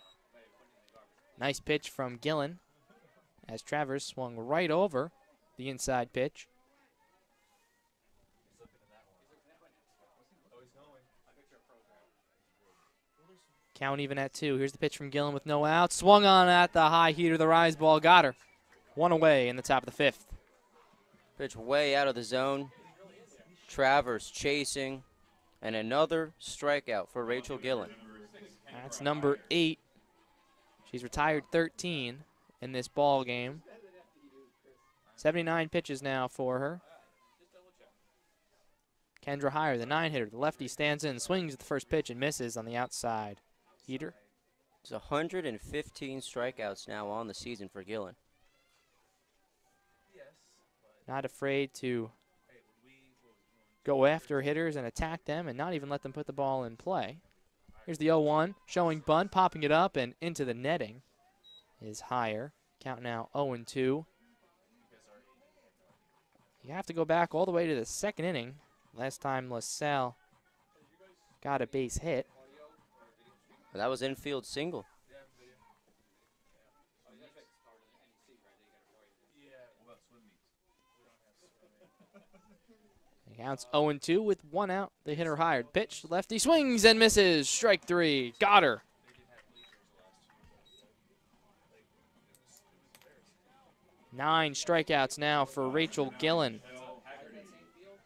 [SPEAKER 1] Nice pitch from Gillen as Travers swung right over the inside pitch. Count even at 2. Here's the pitch from Gillen with no outs. Swung on at the high heater. The rise ball got her. 1 away in the top of the 5th.
[SPEAKER 3] Pitch way out of the zone. Travers chasing. And another strikeout for Rachel Gillen.
[SPEAKER 1] That's number 8. She's retired 13 in this ball game. 79 pitches now for her. Kendra Heyer, the 9-hitter, the lefty, stands in, swings at the first pitch and misses on the outside heater.
[SPEAKER 3] It's 115 strikeouts now on the season for Gillen.
[SPEAKER 1] Not afraid to go after hitters and attack them and not even let them put the ball in play. Here's the 0-1, showing bunt, popping it up and into the netting is Heyer. Count now 0-2. You have to go back all the way to the 2nd inning. Last time LaSalle got a base hit.
[SPEAKER 3] That was infield single.
[SPEAKER 1] Counts 0-2 with 1 out. The hitter hired. Pitch, lefty swings and misses. Strike 3. Got her. Nine strikeouts now for Rachel Gillen.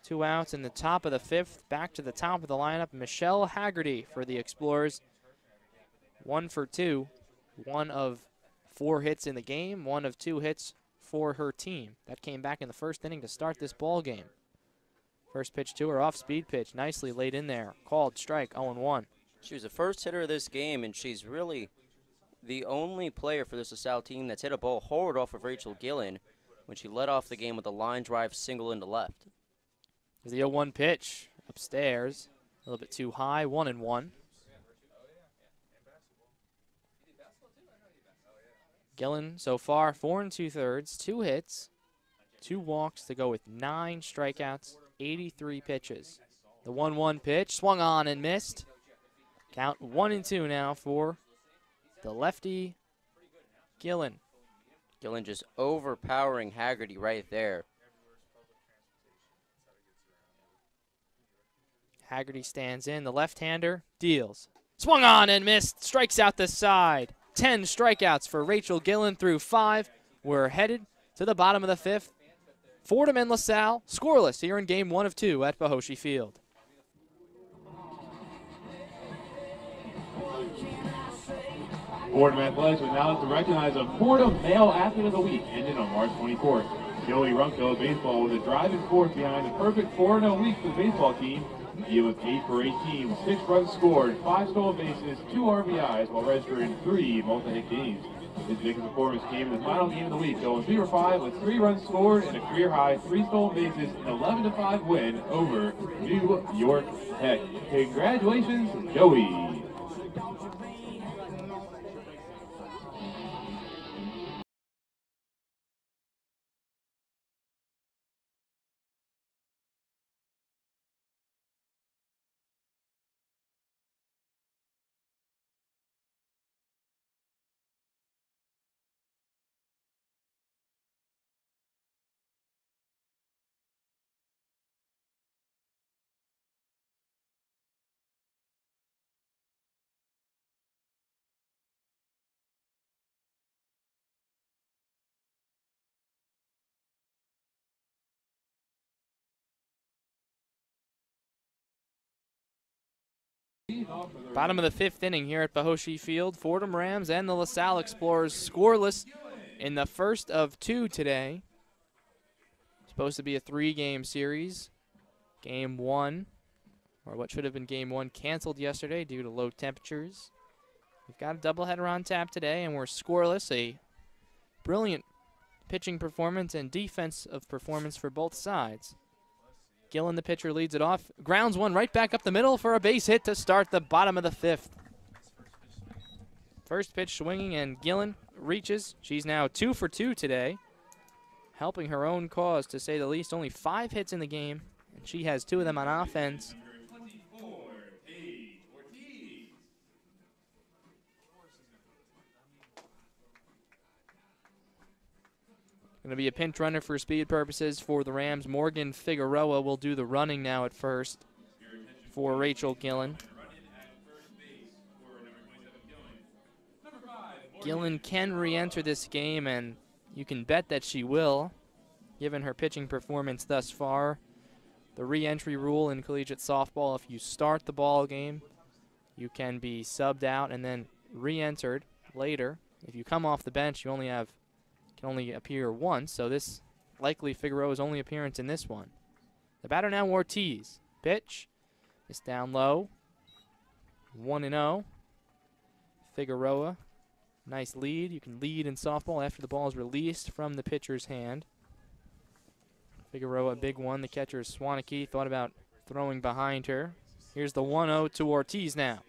[SPEAKER 1] 2 outs in the top of the 5th. Back to the top of the lineup. Michelle Haggerty for the Explorers. 1 for 2. 1 of 4 hits in the game. 1 of 2 hits for her team. That came back in the 1st inning to start this ball game. First pitch to her, off-speed pitch, nicely laid in there. Called strike, 0-1.
[SPEAKER 3] She was the first hitter of this game, and she's really the only player for this LaSalle team that's hit a ball hard off of Rachel Gillen when she led off the game with a line drive single into left.
[SPEAKER 1] The 0-1 pitch upstairs, a little bit too high, 1-1. Gillen so far 4 2/3, 2 hits, 2 walks to go with 9 strikeouts, 83 pitches. The 1-1 pitch swung on and missed. Count 1-2 now for the lefty Gillen.
[SPEAKER 3] Gillen just overpowering Haggerty right there.
[SPEAKER 1] Haggerty stands in. The left-hander deals. Swung on and missed. Strikes out the side. 10 strikeouts for Rachel Gillen through 5. We're headed to the bottom of the 5th. Fordham and LaSalle scoreless here in game 1 of 2 at Bahoshi Field.
[SPEAKER 2] Fordham Athletics would now like to recognize a Fordham Male Athlete of the Week, ended on March 24th. Joey Runko of baseball was a driving force behind the perfect 4-0 week for the baseball team. He was 8 for 18, 6 runs scored, 5 stolen bases, 2 RBIs, while registering 3 multi-hit games. His big performance came in the final game of the week, going 3-for-5 with 3 runs scored and a career-high 3 stolen bases in an 11-5 win over New York Tech. Congratulations, Joey.
[SPEAKER 1] Bottom of the 5th inning here at Bahoshi Field. Fordham Rams and the LaSalle Explorers scoreless in the first of 2 today. Supposed to be a 3-game series. Game 1, or what should have been Game 1, canceled yesterday due to low temperatures. We've got a doubleheader on tap today, and we're scoreless. A brilliant pitching performance and defensive performance for both sides. Gillen, the pitcher, leads it off. Grounds one right back up the middle for a base hit to start the bottom of the 5th. First pitch swinging, and Gillen reaches. She's now 2 for 2 today, helping her own cause, to say the least. Only 5 hits in the game, and she has 2 of them on offense. Going to be a pinch runner for speed purposes for the Rams. Morgan Figueroa will do the running now at first for Rachel Gillen. Gillen can re-enter this game, and you can bet that she will, given her pitching performance thus far. The re-entry rule in collegiate softball: if you start the ball game, you can be subbed out and then re-entered later. If you come off the bench, you can only appear once, so this likely Figueroa's only appearance in this one. The batter now, Ortiz. Pitch is down low. 1-0. Figueroa, nice lead. You can lead in softball after the ball is released from the pitcher's hand. Figueroa, a big one. The catcher is Swaneke. Thought about throwing behind her. Here's the 1-0 to Ortiz now.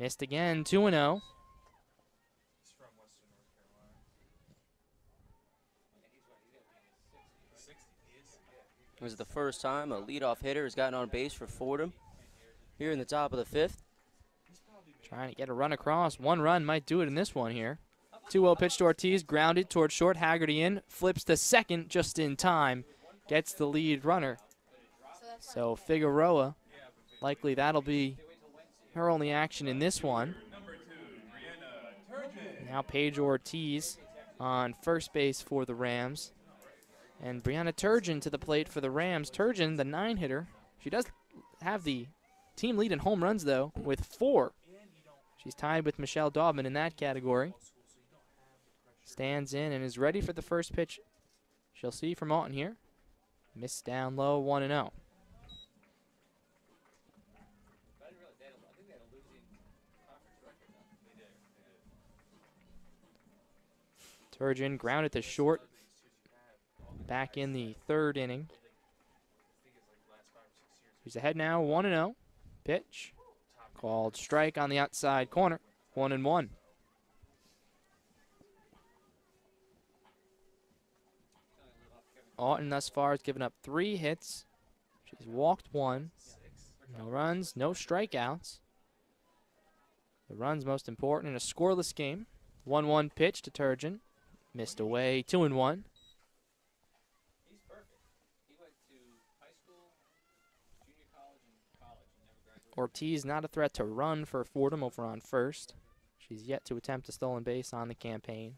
[SPEAKER 1] Missed again, 2-0.
[SPEAKER 3] This is the first time a leadoff hitter has gotten on base for Fordham here in the top of the 5th.
[SPEAKER 1] Trying to get a run across. 1 run might do it in this one here. 2-0 pitch to Ortiz, grounded towards short. Haggerty in, flips to second just in time, gets the lead runner. So Figueroa, likely that'll be her only action in this one. Now Paige Ortiz on first base for the Rams. And Brianna Turgeon to the plate for the Rams. Turgeon, the 9-hitter. She does have the team lead in home runs, though, with 4. She's tied with Michelle Daubman in that category. Stands in and is ready for the first pitch. She'll see from Alton here. Missed down low, 1-0. Turgeon grounded to short. Back in the 3rd inning. She's ahead now, 1-0. Pitch called strike on the outside corner, 1-1. Alton thus far has given up 3 hits. She's walked 1. No runs, no strikeouts. The run's most important in a scoreless game. 1-1 pitch to Turgeon. Missed away, 2-1. Ortiz not a threat to run for Fordham over on first. She's yet to attempt a stolen base on the campaign.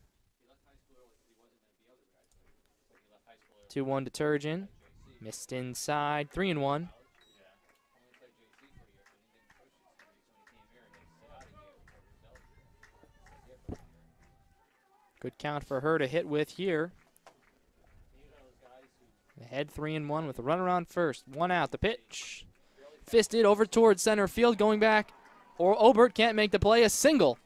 [SPEAKER 1] 2-1 to Turgeon. Missed inside, 3-1. Good count for her to hit with here. Ahead 3-1 with a runner on first. 1 out, the pitch. Fisted over towards center field, going back. Or Obert can't make the play, a single.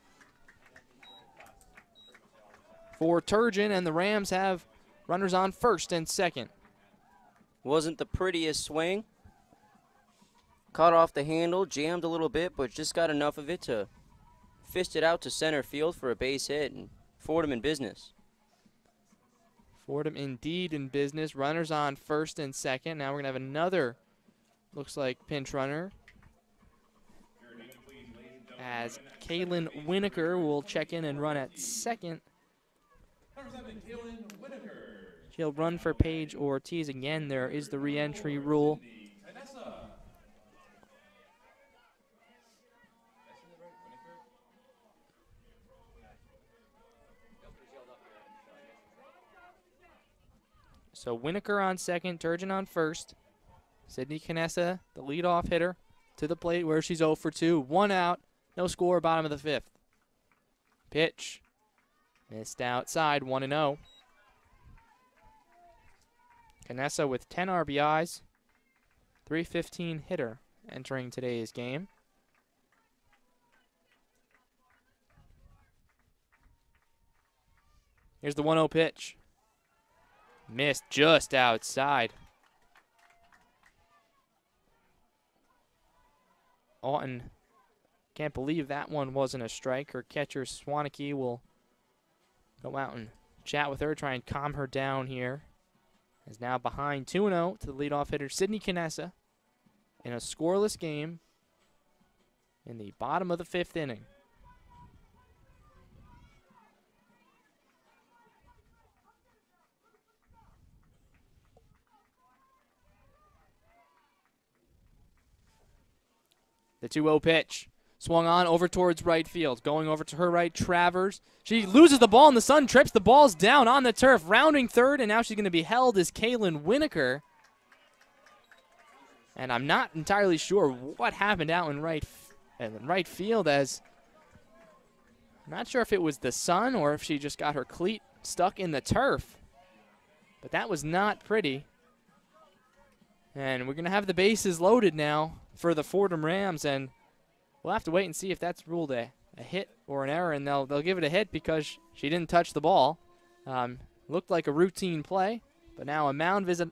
[SPEAKER 1] for Turgeon, and the Rams have runners on first and second.
[SPEAKER 3] Wasn't the prettiest swing. Caught off the handle, jammed a little bit, but just got enough of it to fist it out to center field for a base hit, and Fordham in business.
[SPEAKER 1] Fordham indeed in business. Runners on first and second. Now we're going to have another, looks like, pinch runner, as Kaylin Winokur will check in and run at second. She'll run for Paige Ortiz. Again, there is the re-entry rule. So Winokur on second, Turgeon on first. Sydney Canessa, the leadoff hitter, to the plate where she's 0 for 2. 1 out, no score, bottom of the 5th. Pitch. Missed outside, 1-0. Canessa with 10 RBIs, 315 hitter entering today's game. Here's the 1-0 pitch. Missed just outside. Auten can't believe that one wasn't a strike. Her catcher, Swaneke, will go out and chat with her, try and calm her down here. Is now behind 2-0 to the leadoff hitter, Sydney Canessa, in a scoreless game in the bottom of the 5th inning. The 2-0 pitch. Swung on over towards right field. Going over to her right, Travers. She loses the ball in the sun, trips. The ball's down on the turf. Rounding third, and now she's going to be held as Kaylin Winokur. And I'm not entirely sure what happened out in right field, as I'm not sure if it was the sun or if she just got her cleat stuck in the turf. But that was not pretty. And we're going to have the bases loaded now for the Fordham Rams, and we'll have to wait and see if that's ruled a hit or an error, and they'll give it a hit because she didn't touch the ball. Looked like a routine play, but now a mound visit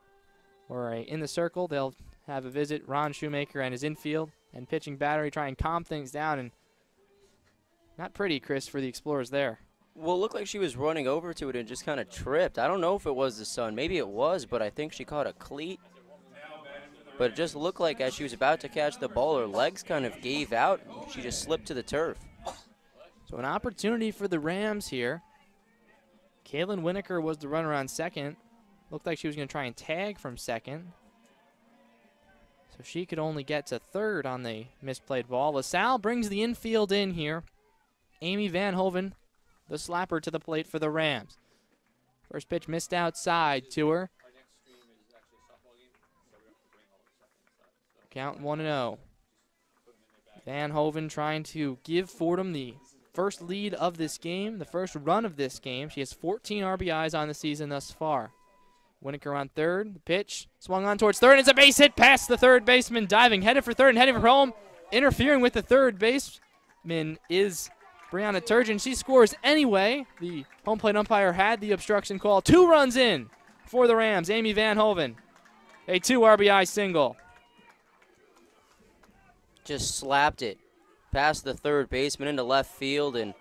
[SPEAKER 1] or in the circle. They'll have a visit. Ron Shoemaker and his infield and pitching battery try and calm things down, and not pretty, Chris, for the Explorers there.
[SPEAKER 3] Well, it looked like she was running over to it and just kind of tripped. I don't know if it was the sun. Maybe it was, but I think she caught a cleat. But it just looked like as she was about to catch the ball, her legs kind of gave out. She just slipped to the turf.
[SPEAKER 1] So an opportunity for the Rams here. Kaylin Winokur was the runner on second. Looked like she was going to try and tag from second. So she could only get to third on the misplayed ball. LaSalle brings the infield in here. Amy Van Hoven, the slapper, to the plate for the Rams. First pitch missed outside to her. Count 1-0. Van Hoven trying to give Fordham the first lead of this game, the first run of this game. She has 14 RBIs on the season thus far. Winokur on third. The pitch swung on towards third. It's a base hit past the third baseman, diving, headed for third and heading for home. Interfering with the third baseman is Brianna Turgeon. She scores anyway. The home plate umpire had the obstruction call. 2 runs in for the Rams. Amy Van Hoven, a 2 RBI single.
[SPEAKER 3] Just slapped it past the third baseman into left field, and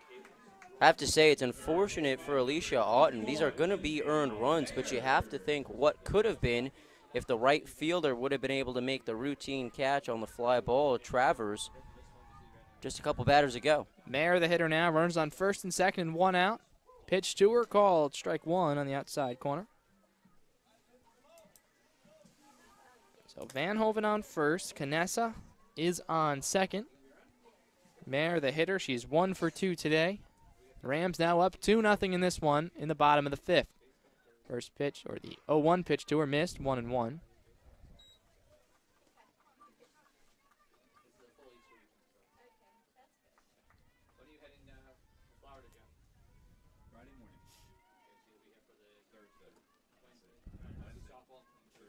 [SPEAKER 3] I have to say it's unfortunate for Alicia Auten. These are going to be earned runs, but you have to think what could have been if the right fielder would have been able to make the routine catch on the fly ball. Travers just a couple batters ago.
[SPEAKER 1] Mayer, the hitter now, runs on first and second and 1 out. Pitch to her, called strike 1 on the outside corner. So Van Hoven on first. Canessa is on second. Mayer, the hitter, she's 1 for 2 today. The Rams now up 2-0 in this one in the bottom of the 5th. First pitch, or the 0-1 pitch to her, missed, 1-1.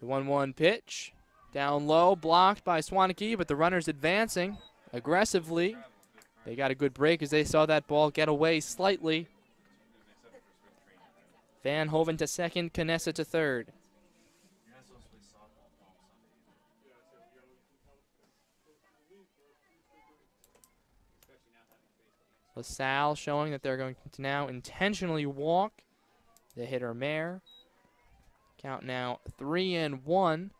[SPEAKER 1] The 1-1 pitch. Down low, blocked by Swaneke, but the runner's advancing aggressively. They got a good break as they saw that ball get away slightly. Van Hoven to second, Canessa to third. LaSalle showing that they're going to now intentionally walk the hitter Mayer. Count now 3-1.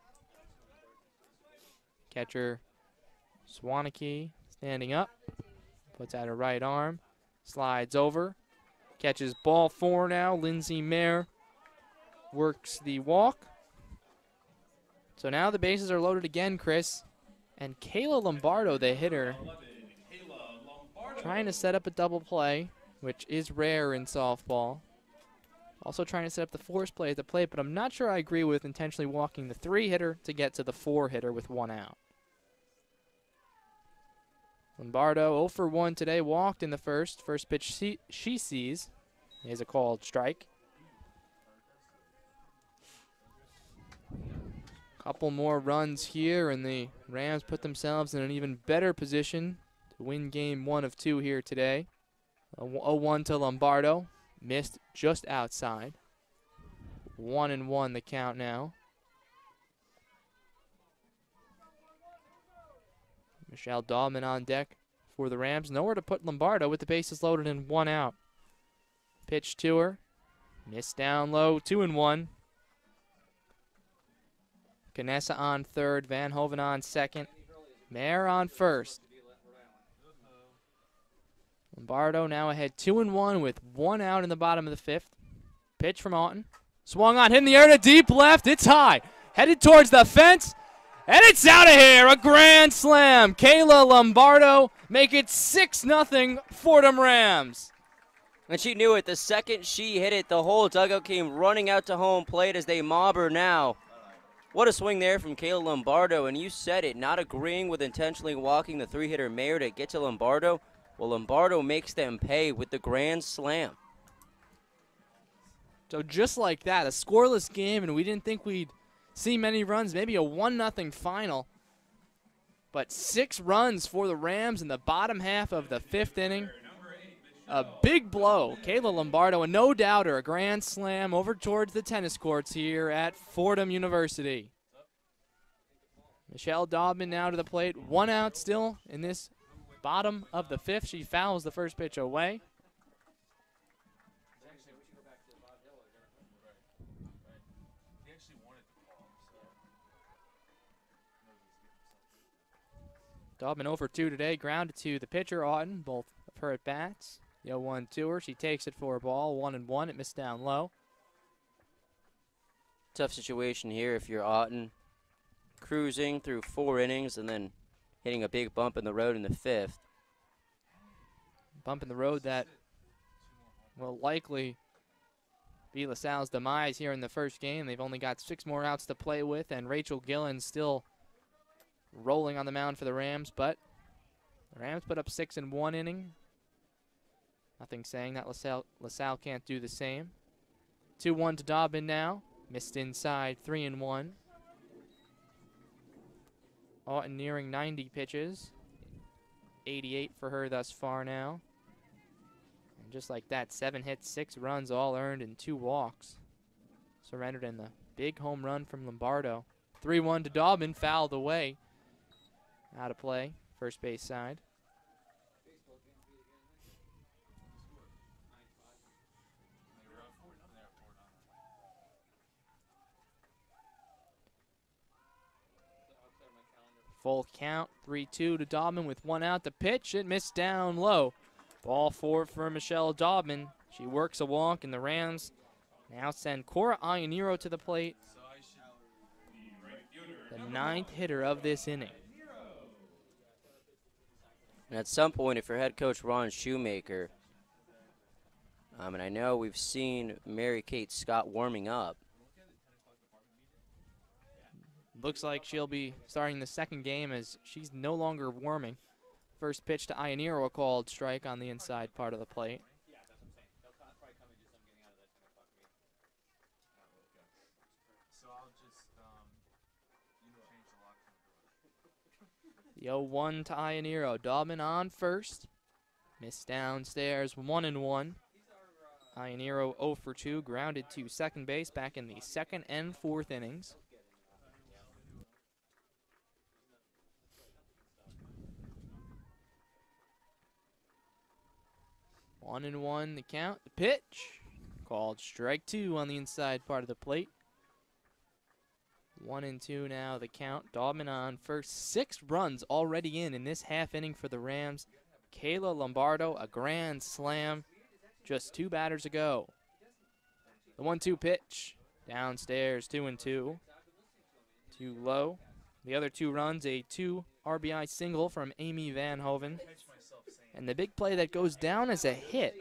[SPEAKER 1] Catcher Swaneke standing up. Puts out her right arm. Slides over. Catches ball 4 now. Lindsay Mayer works the walk. So now the bases are loaded again, Chris. And Kayla Lombardo, the hitter, trying to set up a double play, which is rare in softball. Also trying to set up the force play at the plate, but I'm not sure I agree with intentionally walking the 3-hitter to get to the 4-hitter with 1 out. Lombardo 0 for 1 today, walked in the first. First pitch she sees is a called strike. Couple more runs here, and the Rams put themselves in an even better position to win game 1 of 2 here today. 0-1 to Lombardo. Missed just outside. 1-1 the count now. Michelle Dahlman on deck for the Rams. Nowhere to put Lombardo with the bases loaded and 1 out. Pitch to her. Missed down low. 2-1. Canessa on third. Van Hoven on second. Mayer on first. Lombardo now ahead 2-1 with 1 out in the bottom of the 5th. Pitch from Auten. Swung on, hit in the air to deep left. It's high. Headed towards the fence. And it's out of here. A grand slam. Kayla Lombardo make it 6-0 Fordham Rams.
[SPEAKER 3] And she knew it. The second she hit it, the whole dugout came running out to home plate as they mob her now. What a swing there from Kayla Lombardo. And you said it, not agreeing with intentionally walking the 3-hitter Mayer to get to Lombardo. Well, Lombardo makes them pay with the grand slam.
[SPEAKER 1] So just like that, a scoreless game, and we didn't think we'd see many runs, maybe a 1-0 final. But 6 runs for the Rams in the bottom half of the 5th inning. A big blow. Kayla Lombardo, a no-doubter, a grand slam over towards the tennis courts here at Fordham University. Michelle Daubman now to the plate. 1 out still in this bottom of the 5th. She fouls the first pitch away. Daubman 0 for 2 today. Grounded to the pitcher, Auten. Both of her at bats. The 0-1 to her. She takes it for a ball. 1-1. It missed down low.
[SPEAKER 3] Tough situation here if you're Auten. Cruising through 4 innings and then hitting a big bump in the road in the 5th.
[SPEAKER 1] Bump in the road that will likely be LaSalle's demise here in the first game. They've only got 6 more outs to play with, and Rachel Gillen still rolling on the mound for the Rams, but the Rams put up 6 in 1 inning. Nothing saying that LaSalle can't do the same. 2-1 to Daubman now. Missed inside, 3-1. Auten nearing 90 pitches. 88 for her thus far now. And just like that, 7 hits, 6 runs, all earned, and 2 walks. Surrendered in the big home run from Lombardo. 3-1 to Daubman, fouled away. Out of play, first base side. Full count, 3-2 to Daubman with 1 out. The pitch, it missed down low. Ball 4 for Michelle Daubman. She works a walk, and the Rams now send Cora Ianiro to the plate. The 9th hitter of this inning.
[SPEAKER 3] And at some point, if you're head coach Ron Shoemaker, and I know we've seen Mary Kate Scott warming up.
[SPEAKER 1] Looks like she'll be starting the second game as she's no longer warming. First pitch to Ianiro, a called strike on the inside part of the plate. The 0-1 to Ianiro. Daubman on first. Missed downstairs, 1-1. Ionero 0 for 2, grounded to second base back in the second and fourth innings. One and one the count. The pitch called strike 2 on the inside part of the plate. 1 and 2 now the count. Daubman on first. 6 runs already in this half inning for the Rams. Kayla Lombardo, a grand slam just 2 batters ago. The 1-2 pitch downstairs, 2 and 2. Too low. The other 2 runs, a 2 RBI single from Amy Van Hoven. And the big play that goes down as a hit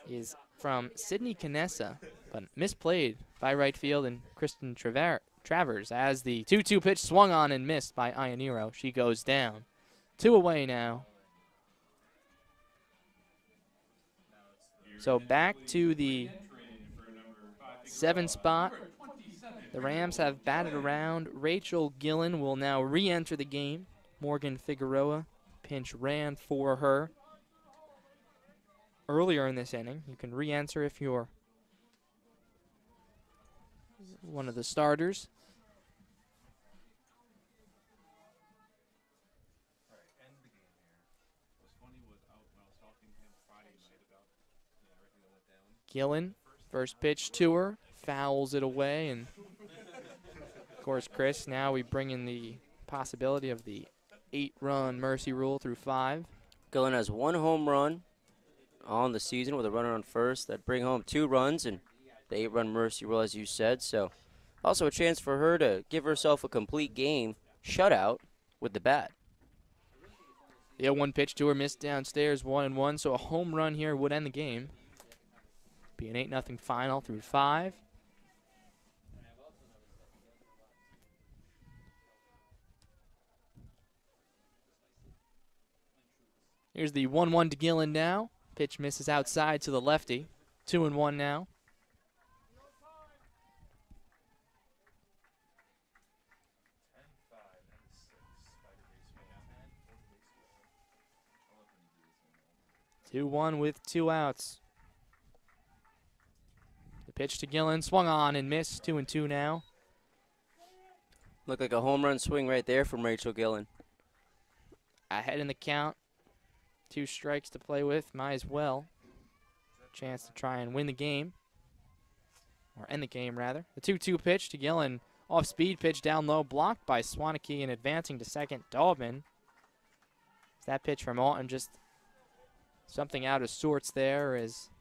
[SPEAKER 1] is from Sydney Canessa, but misplayed by right field and Kristen Travers as the 2-2 pitch swung on and missed by Ionero. She goes down. 2 away now. So back to the 7 spot. The Rams have batted around. Rachel Gillen will now re-enter the game. Morgan Figueroa pinch ran for her earlier in this inning. You can re-enter if you're one of the starters. Gillen, first pitch to her, fouls it away, and of course, Chris, now we bring in the possibility of the 8-run mercy rule through 5.
[SPEAKER 3] Gillen has 1 home run on the season with a runner on first that bring home 2 runs and the 8-run mercy rule, as you said. So also a chance for her to give herself a complete game shutout with the bat.
[SPEAKER 1] The 0-1 pitch to her, missed downstairs, 1-1, so a home run here would end the game. Be an 8-0 final through 5. Here's the 1-1 to Gillen now. Pitch misses outside to the lefty. 2-1 now. Two one with 2 outs. The pitch to Gillen, swung on and missed. 2-2 now.
[SPEAKER 3] Looked like a home run swing right there from Rachel Gillen.
[SPEAKER 1] Ahead in the count. 2 strikes to play with, might as well. Chance to try and win the game. Or end the game, rather. The 2-2 pitch to Gillen. Off-speed pitch down low, blocked by Swaneke and advancing to second. Daubman. That pitch from Alton just something out of sorts there, as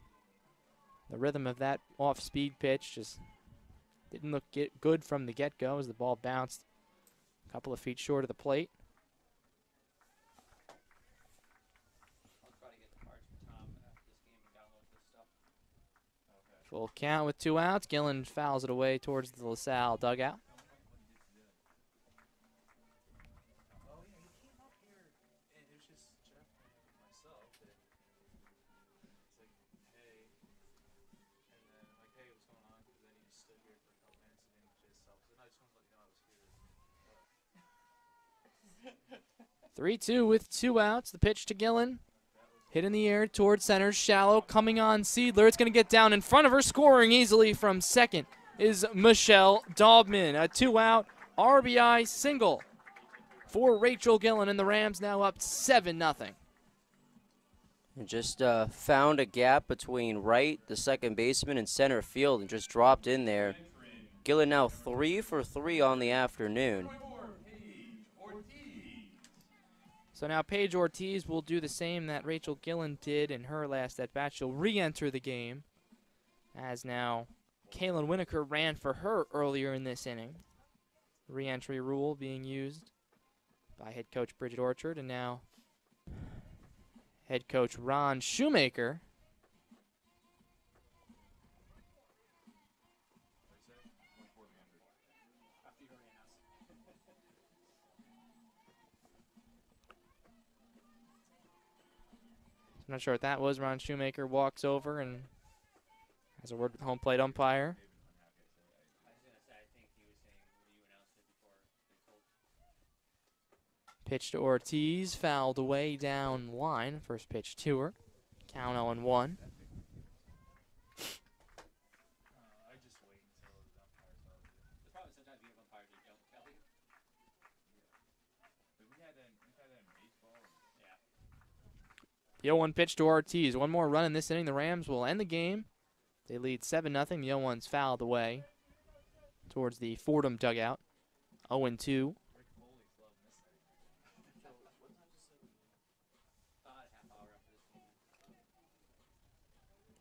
[SPEAKER 1] the rhythm of that off-speed pitch just didn't look good from the get-go as the ball bounced a couple of feet short of the plate. Full count with 2 outs. Gillen fouls it away towards the LaSalle dugout. Three 2 with 2 outs. The pitch to Gillen. Hit in the air towards center. Shallow coming on Seidler. It's going to get down in front of her. Scoring easily from second is Michelle Daubman. A 2-out RBI single for Rachel Gillen, and the Rams now up 7-0.
[SPEAKER 3] And just found a gap between right, the second baseman, and center field, and just dropped in there. Gillen now 3 for 3 on the afternoon.
[SPEAKER 1] So now Paige Ortiz will do the same that Rachel Gillen did in her last at-bat. She'll re-enter the game, as now Kaylin Winokur ran for her earlier in this inning. Re-entry rule being used by head coach Bridget Orchard, and now head coach Ron Shoemaker. I'm not sure what that was. Ron Shoemaker walks over and has a word with the home plate umpire. Pitch to Ortiz, fouled away down line. First pitch to her. Count 0-1. The 0-1 pitch to Ortiz. One more run in this inning. The Rams will end the game. They lead 7-0. The 0-1's fouled away towards the Fordham dugout. 0-2.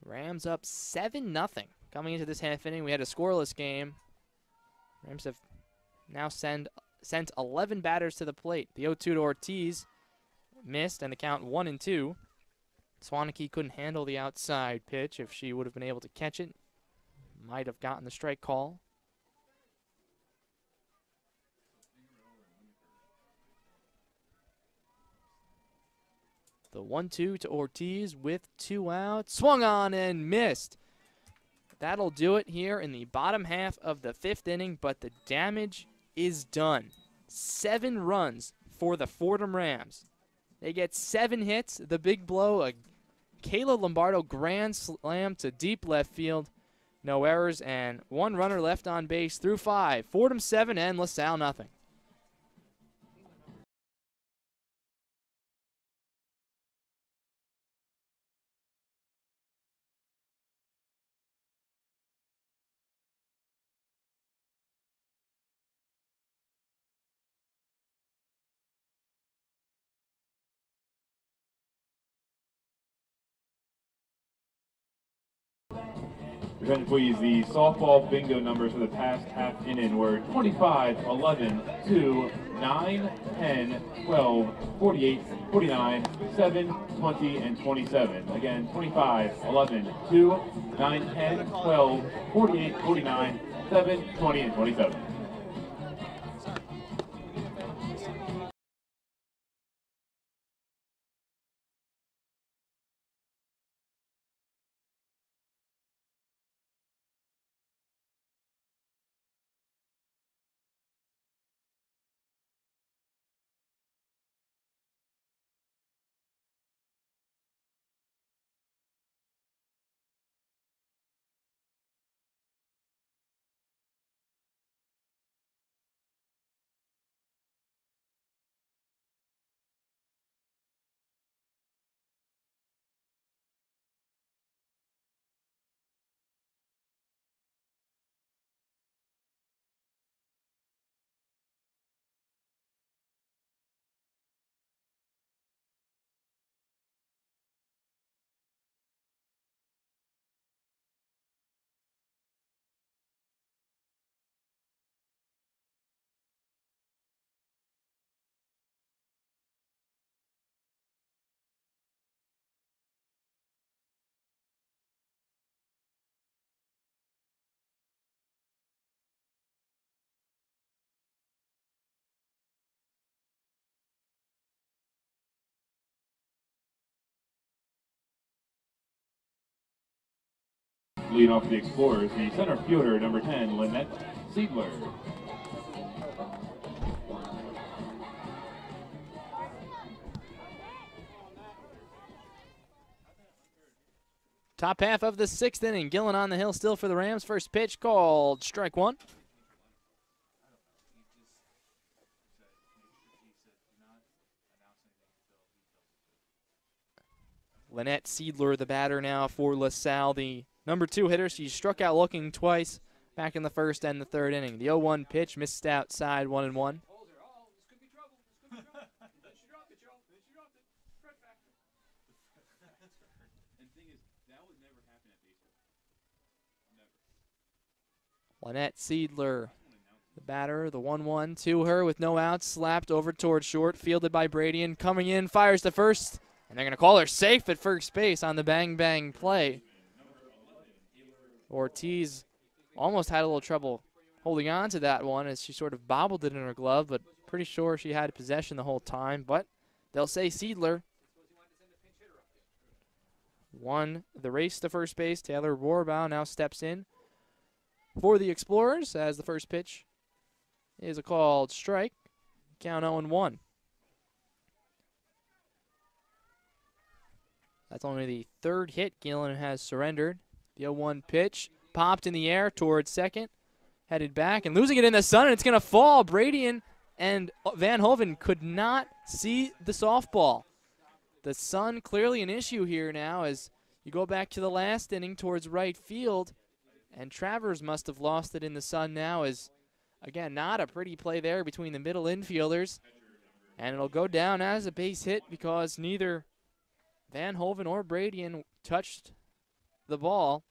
[SPEAKER 1] Rams up 7-0. Coming into this half inning, we had a scoreless game. Rams have now sent 11 batters to the plate. The 0-2 to Ortiz missed, and the count 1-2. Swaneke couldn't handle the outside pitch. If she would have been able to catch it, might have gotten the strike call. The 1-2 to Ortiz with 2 outs. Swung on and missed. That'll do it here in the bottom half of the 5th inning, but the damage is done. 7 runs for the Fordham Rams. They get 7 hits. The big blow, a Kayla Lombardo grand slam to deep left field. No errors, and 1 runner left on base through 5. Fordham 7 and LaSalle nothing.
[SPEAKER 2] Again, please, the softball bingo numbers for the past half inning were 25, 11, 2, 9, 10, 12, 48, 49, 7, 20, and 27. Again, 25, 11, 2, 9, 10, 12, 48, 49, 7, 20, and 27. Lead off the Explorers, the center fielder, number 10, Lynette Siedler.
[SPEAKER 1] Top half of the 6th inning. Gillen on the hill still for the Rams. First pitch called strike 1. Lynette Siedler, the batter now for LaSalle, the number 2 hitter. She struck out looking twice back in the 1st and the 3rd inning. The 0-1 pitch missed outside, 1-1. Lynette Siedler, the batter, the 1-1 to her with no outs, slapped over towards short, fielded by Bradian, coming in, fires to first. And they're going to call her safe at first base on the bang-bang play. Ortiz almost had a little trouble holding on to that one as she sort of bobbled it in her glove, but pretty sure she had possession the whole time. But they'll say Siedler won the race to first base. Taylor Rohrbaugh now steps in for the Explorers as the first pitch is a called strike. Count 0-1. That's only the 3rd hit Gillen has surrendered. The 0-1 pitch popped in the air towards second, headed back and losing it in the sun, and it's going to fall. Bradian and Van Hoven could not see the softball. the sun clearly an issue here now as you go back to the last inning towards right field, and Travers must have lost it in the sun now as, again, not a pretty play there between the middle infielders. And it'll go down as a base hit because neither Van Hoven or Bradian touched the ball.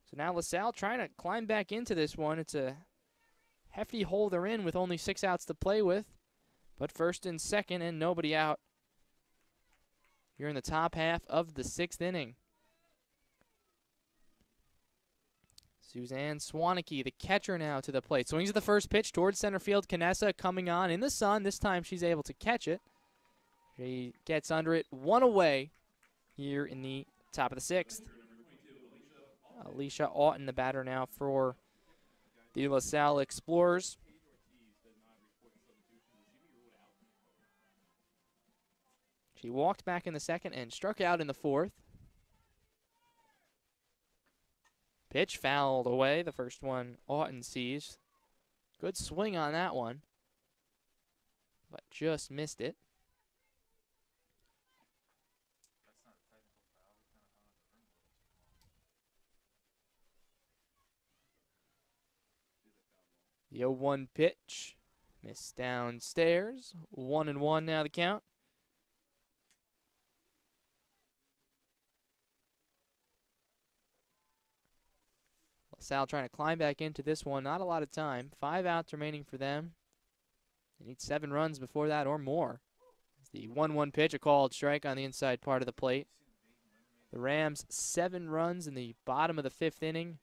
[SPEAKER 1] So now LaSalle trying to climb back into this one. It's a hefty hole they're in with only 6 outs to play with. But first and second and nobody out. You're in the top half of the 6th inning. Suzanne Swaneke, the catcher now to the plate. Swings at the first pitch towards center field. Canessa coming on in the sun. This time she's able to catch it. She gets under it, 1 away here in the top of the 6th. Alicia Auten, the batter now for the LaSalle Explorers. She walked back in the second and struck out in the 4th. Pitch fouled away. The first one Auten sees. Good swing on that one, but just missed it. The 0-1 pitch. Missed downstairs. 1-1 now the count. LaSalle trying to climb back into this one. Not a lot of time. 5 outs remaining for them. They need 7 runs before that or more. It's the 1-1 pitch, a called strike on the inside part of the plate. The Rams 7 runs in the bottom of the 5th inning.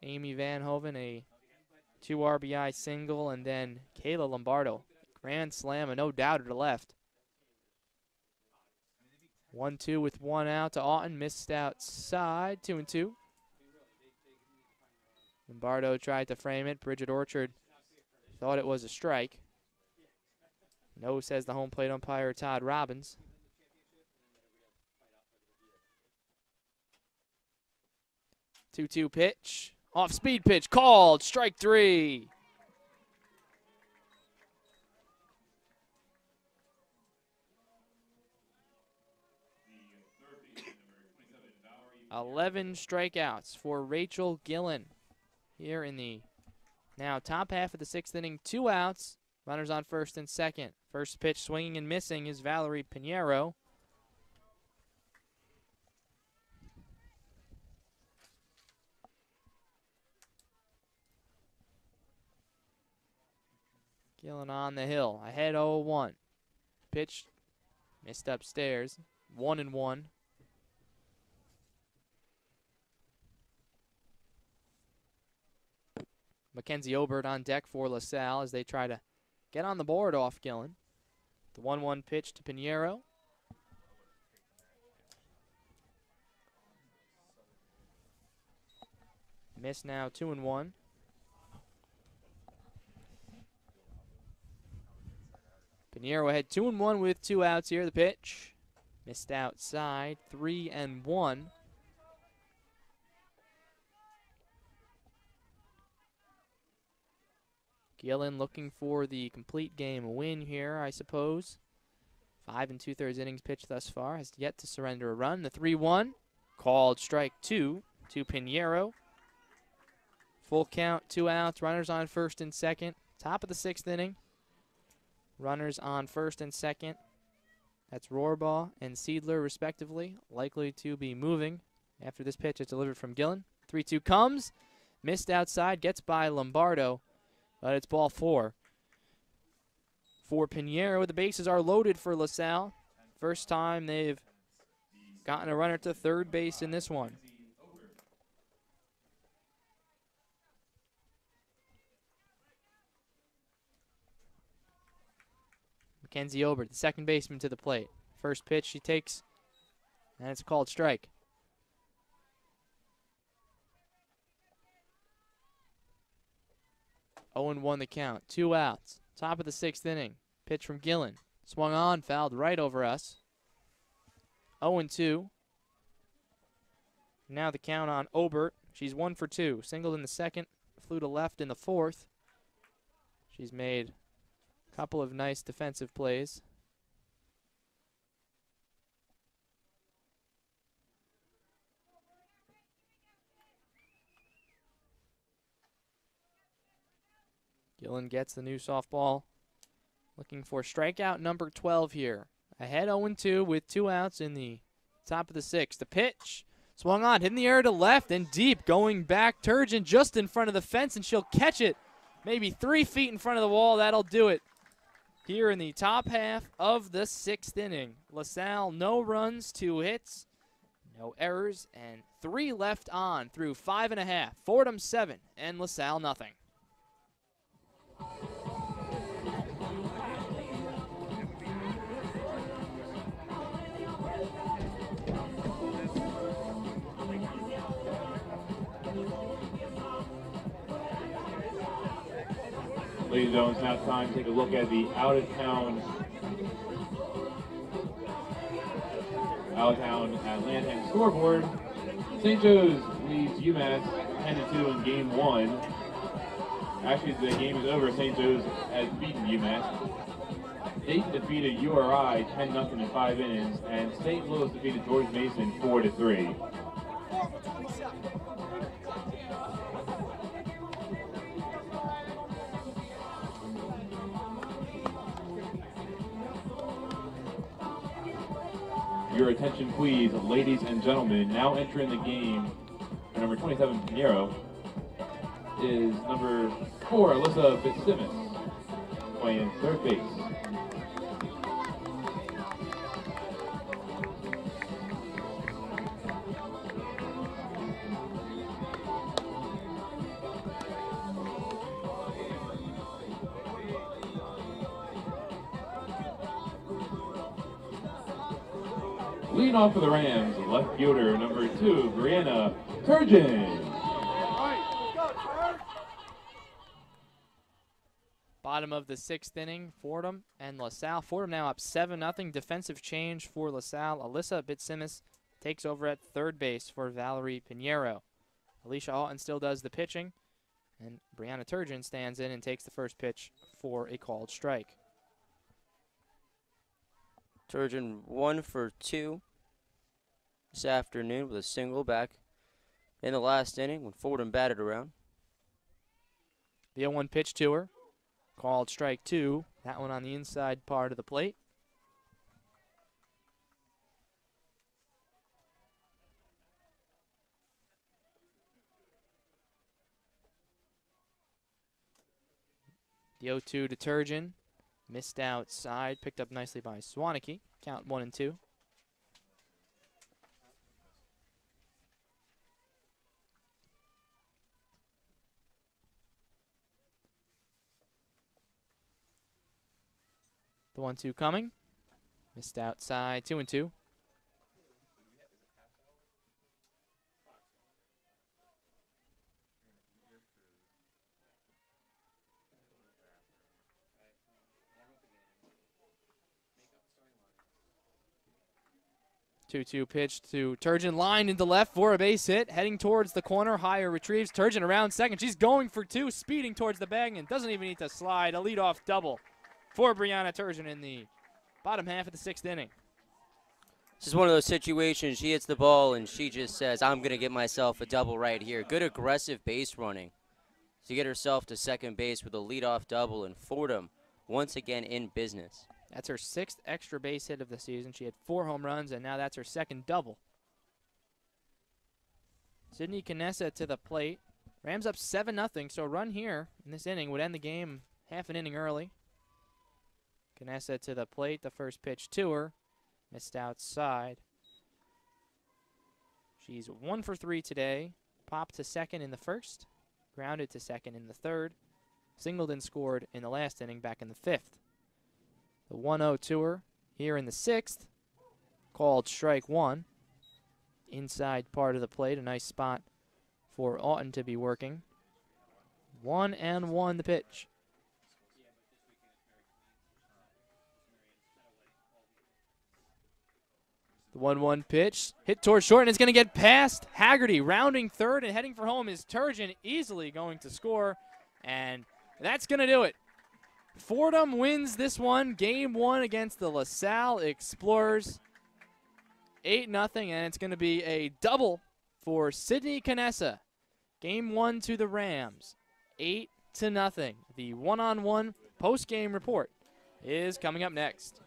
[SPEAKER 1] Amy Van Hoven, a 2 RBI single, and then Kayla Lombardo. Grand slam, a no doubter to left. 1-2 with 1 out to Auten. Missed outside. 2-2. Lombardo tried to frame it. Bridget Orchard thought it was a strike. No, says the home plate umpire, Todd Robbins. Two-two pitch. Off-speed pitch called. Strike 3. Eleven strikeouts for Rachel Gillen here in the now top half of the 6th inning. 2 outs. Runners on first and second. First pitch swinging and missing is Valerie Pinheiro. Gillen on the hill. Ahead 0-1. Pitch missed upstairs. 1-1. Mackenzie Obert on deck for LaSalle as they try to get on the board off Gillen. The 1-1 pitch to Pinheiro. Miss now, 2-1. Pinheiro ahead 2-1 with 2 outs here. The pitch missed outside, 3-1. Gillen looking for the complete game win here, I suppose. 5 2/3 innings pitched thus far. Has yet to surrender a run. The 3-1 called strike 2 to Pinheiro. Full count, 2 outs. Runners on first and second. Top of the 6th inning. Runners on first and second. That's Rohrbaugh and Seidler, respectively, likely to be moving after this pitch is delivered from Gillen. 3-2 comes. Missed outside. Gets by Lombardo. But it's ball 4 for Pinheiro. The bases are loaded for LaSalle. First time they've gotten a runner to third base in this one. Mackenzie Obert, the second baseman, to the plate. First pitch she takes, and it's a called strike. Oh, 1 the count. 2 outs. Top of the 6th inning. Pitch from Gillen. Swung on, fouled right over us. 0-2. Now the count on Obert. She's 1 for 2. Singled in the second, flew to left in the 4th. She's made a couple of nice defensive plays. Gillen gets the new softball. Looking for strikeout number 12 here. Ahead 0-2 with 2 outs in the top of the 6th. The pitch swung on, hit in the air to left and deep. Going back, Turgeon just in front of the fence, and she'll catch it maybe 3 feet in front of the wall. That'll do it here in the top half of the 6th inning. LaSalle, no runs, 2 hits, no errors, and 3 left on through 5.5. Fordham 7 and LaSalle nothing.
[SPEAKER 2] Ladies and gentlemen, it's now time to take a look at the out-of-town Atlanta scoreboard. St. Joe's leads UMass 10-2 in Game 1. Actually, the game is over. St. Joe's has beaten UMass. Dayton defeated URI 10-0 in 5 innings, and St. Louis defeated George Mason 4-3. Your attention, please, ladies and gentlemen. Now entering the game, number 27, Pinheiro, is number 4, Alyssa Fitzsimmons, playing third base. Leading off for the Rams, left fielder number 2, Brianna Turgeon.
[SPEAKER 1] Bottom of the 6th inning, Fordham and LaSalle. Fordham now up 7-0. Defensive change for LaSalle. Alyssa Fitzsimmons takes over at third base for Valerie Pinheiro. Alicia Alton still does the pitching, and Brianna Turgeon stands in and takes the first pitch for a called strike.
[SPEAKER 3] Turgeon 1 for 2 this afternoon with a single back in the last inning when Fordham batted around.
[SPEAKER 1] The 0-1 pitch to her. Called strike 2. That one on the inside part of the plate. The 0-2 to Turgeon. Missed outside. Picked up nicely by Swaneke. Count 1-2. The 1-2 coming. Missed outside. 2-2. Two pitch to Turgeon, lined into left for a base hit, heading towards the corner. Higher retrieves. Turgeon around second. She's going for 2, speeding towards the bag, and doesn't even need to slide. A leadoff double for Brianna Turgeon in the bottom half of the 6th inning.
[SPEAKER 3] This is one of those situations, she hits the ball and she just says, I'm going to get myself a double right here. Good aggressive base running to get herself to second base with a leadoff double, and Fordham once again in business.
[SPEAKER 1] That's her 6th extra base hit of the season. She had 4 home runs, and now that's her 2nd double. Sydney Canessa to the plate. Rams up 7-0, so a run here in this inning would end the game half an inning early. Canessa to the plate. The first pitch to her. Missed outside. She's 1 for 3 today. Popped to second in the first. Grounded to second in the third. Singled and scored in the last inning back in the 5th. The 1-0 to her here in the 6th. Called strike 1. Inside part of the plate. A nice spot for Aughton to be working. 1-1 the pitch. The 1-1 pitch, hit towards short, and it's going to get past Haggerty. Rounding third and heading for home is Turgeon, easily going to score, and that's going to do it. Fordham wins this one, Game 1 against the LaSalle Explorers. 8-0, and it's going to be a double for Sydney Canessa. Game 1 to the Rams, 8 to nothing. The one-on-one post-game report is coming up next.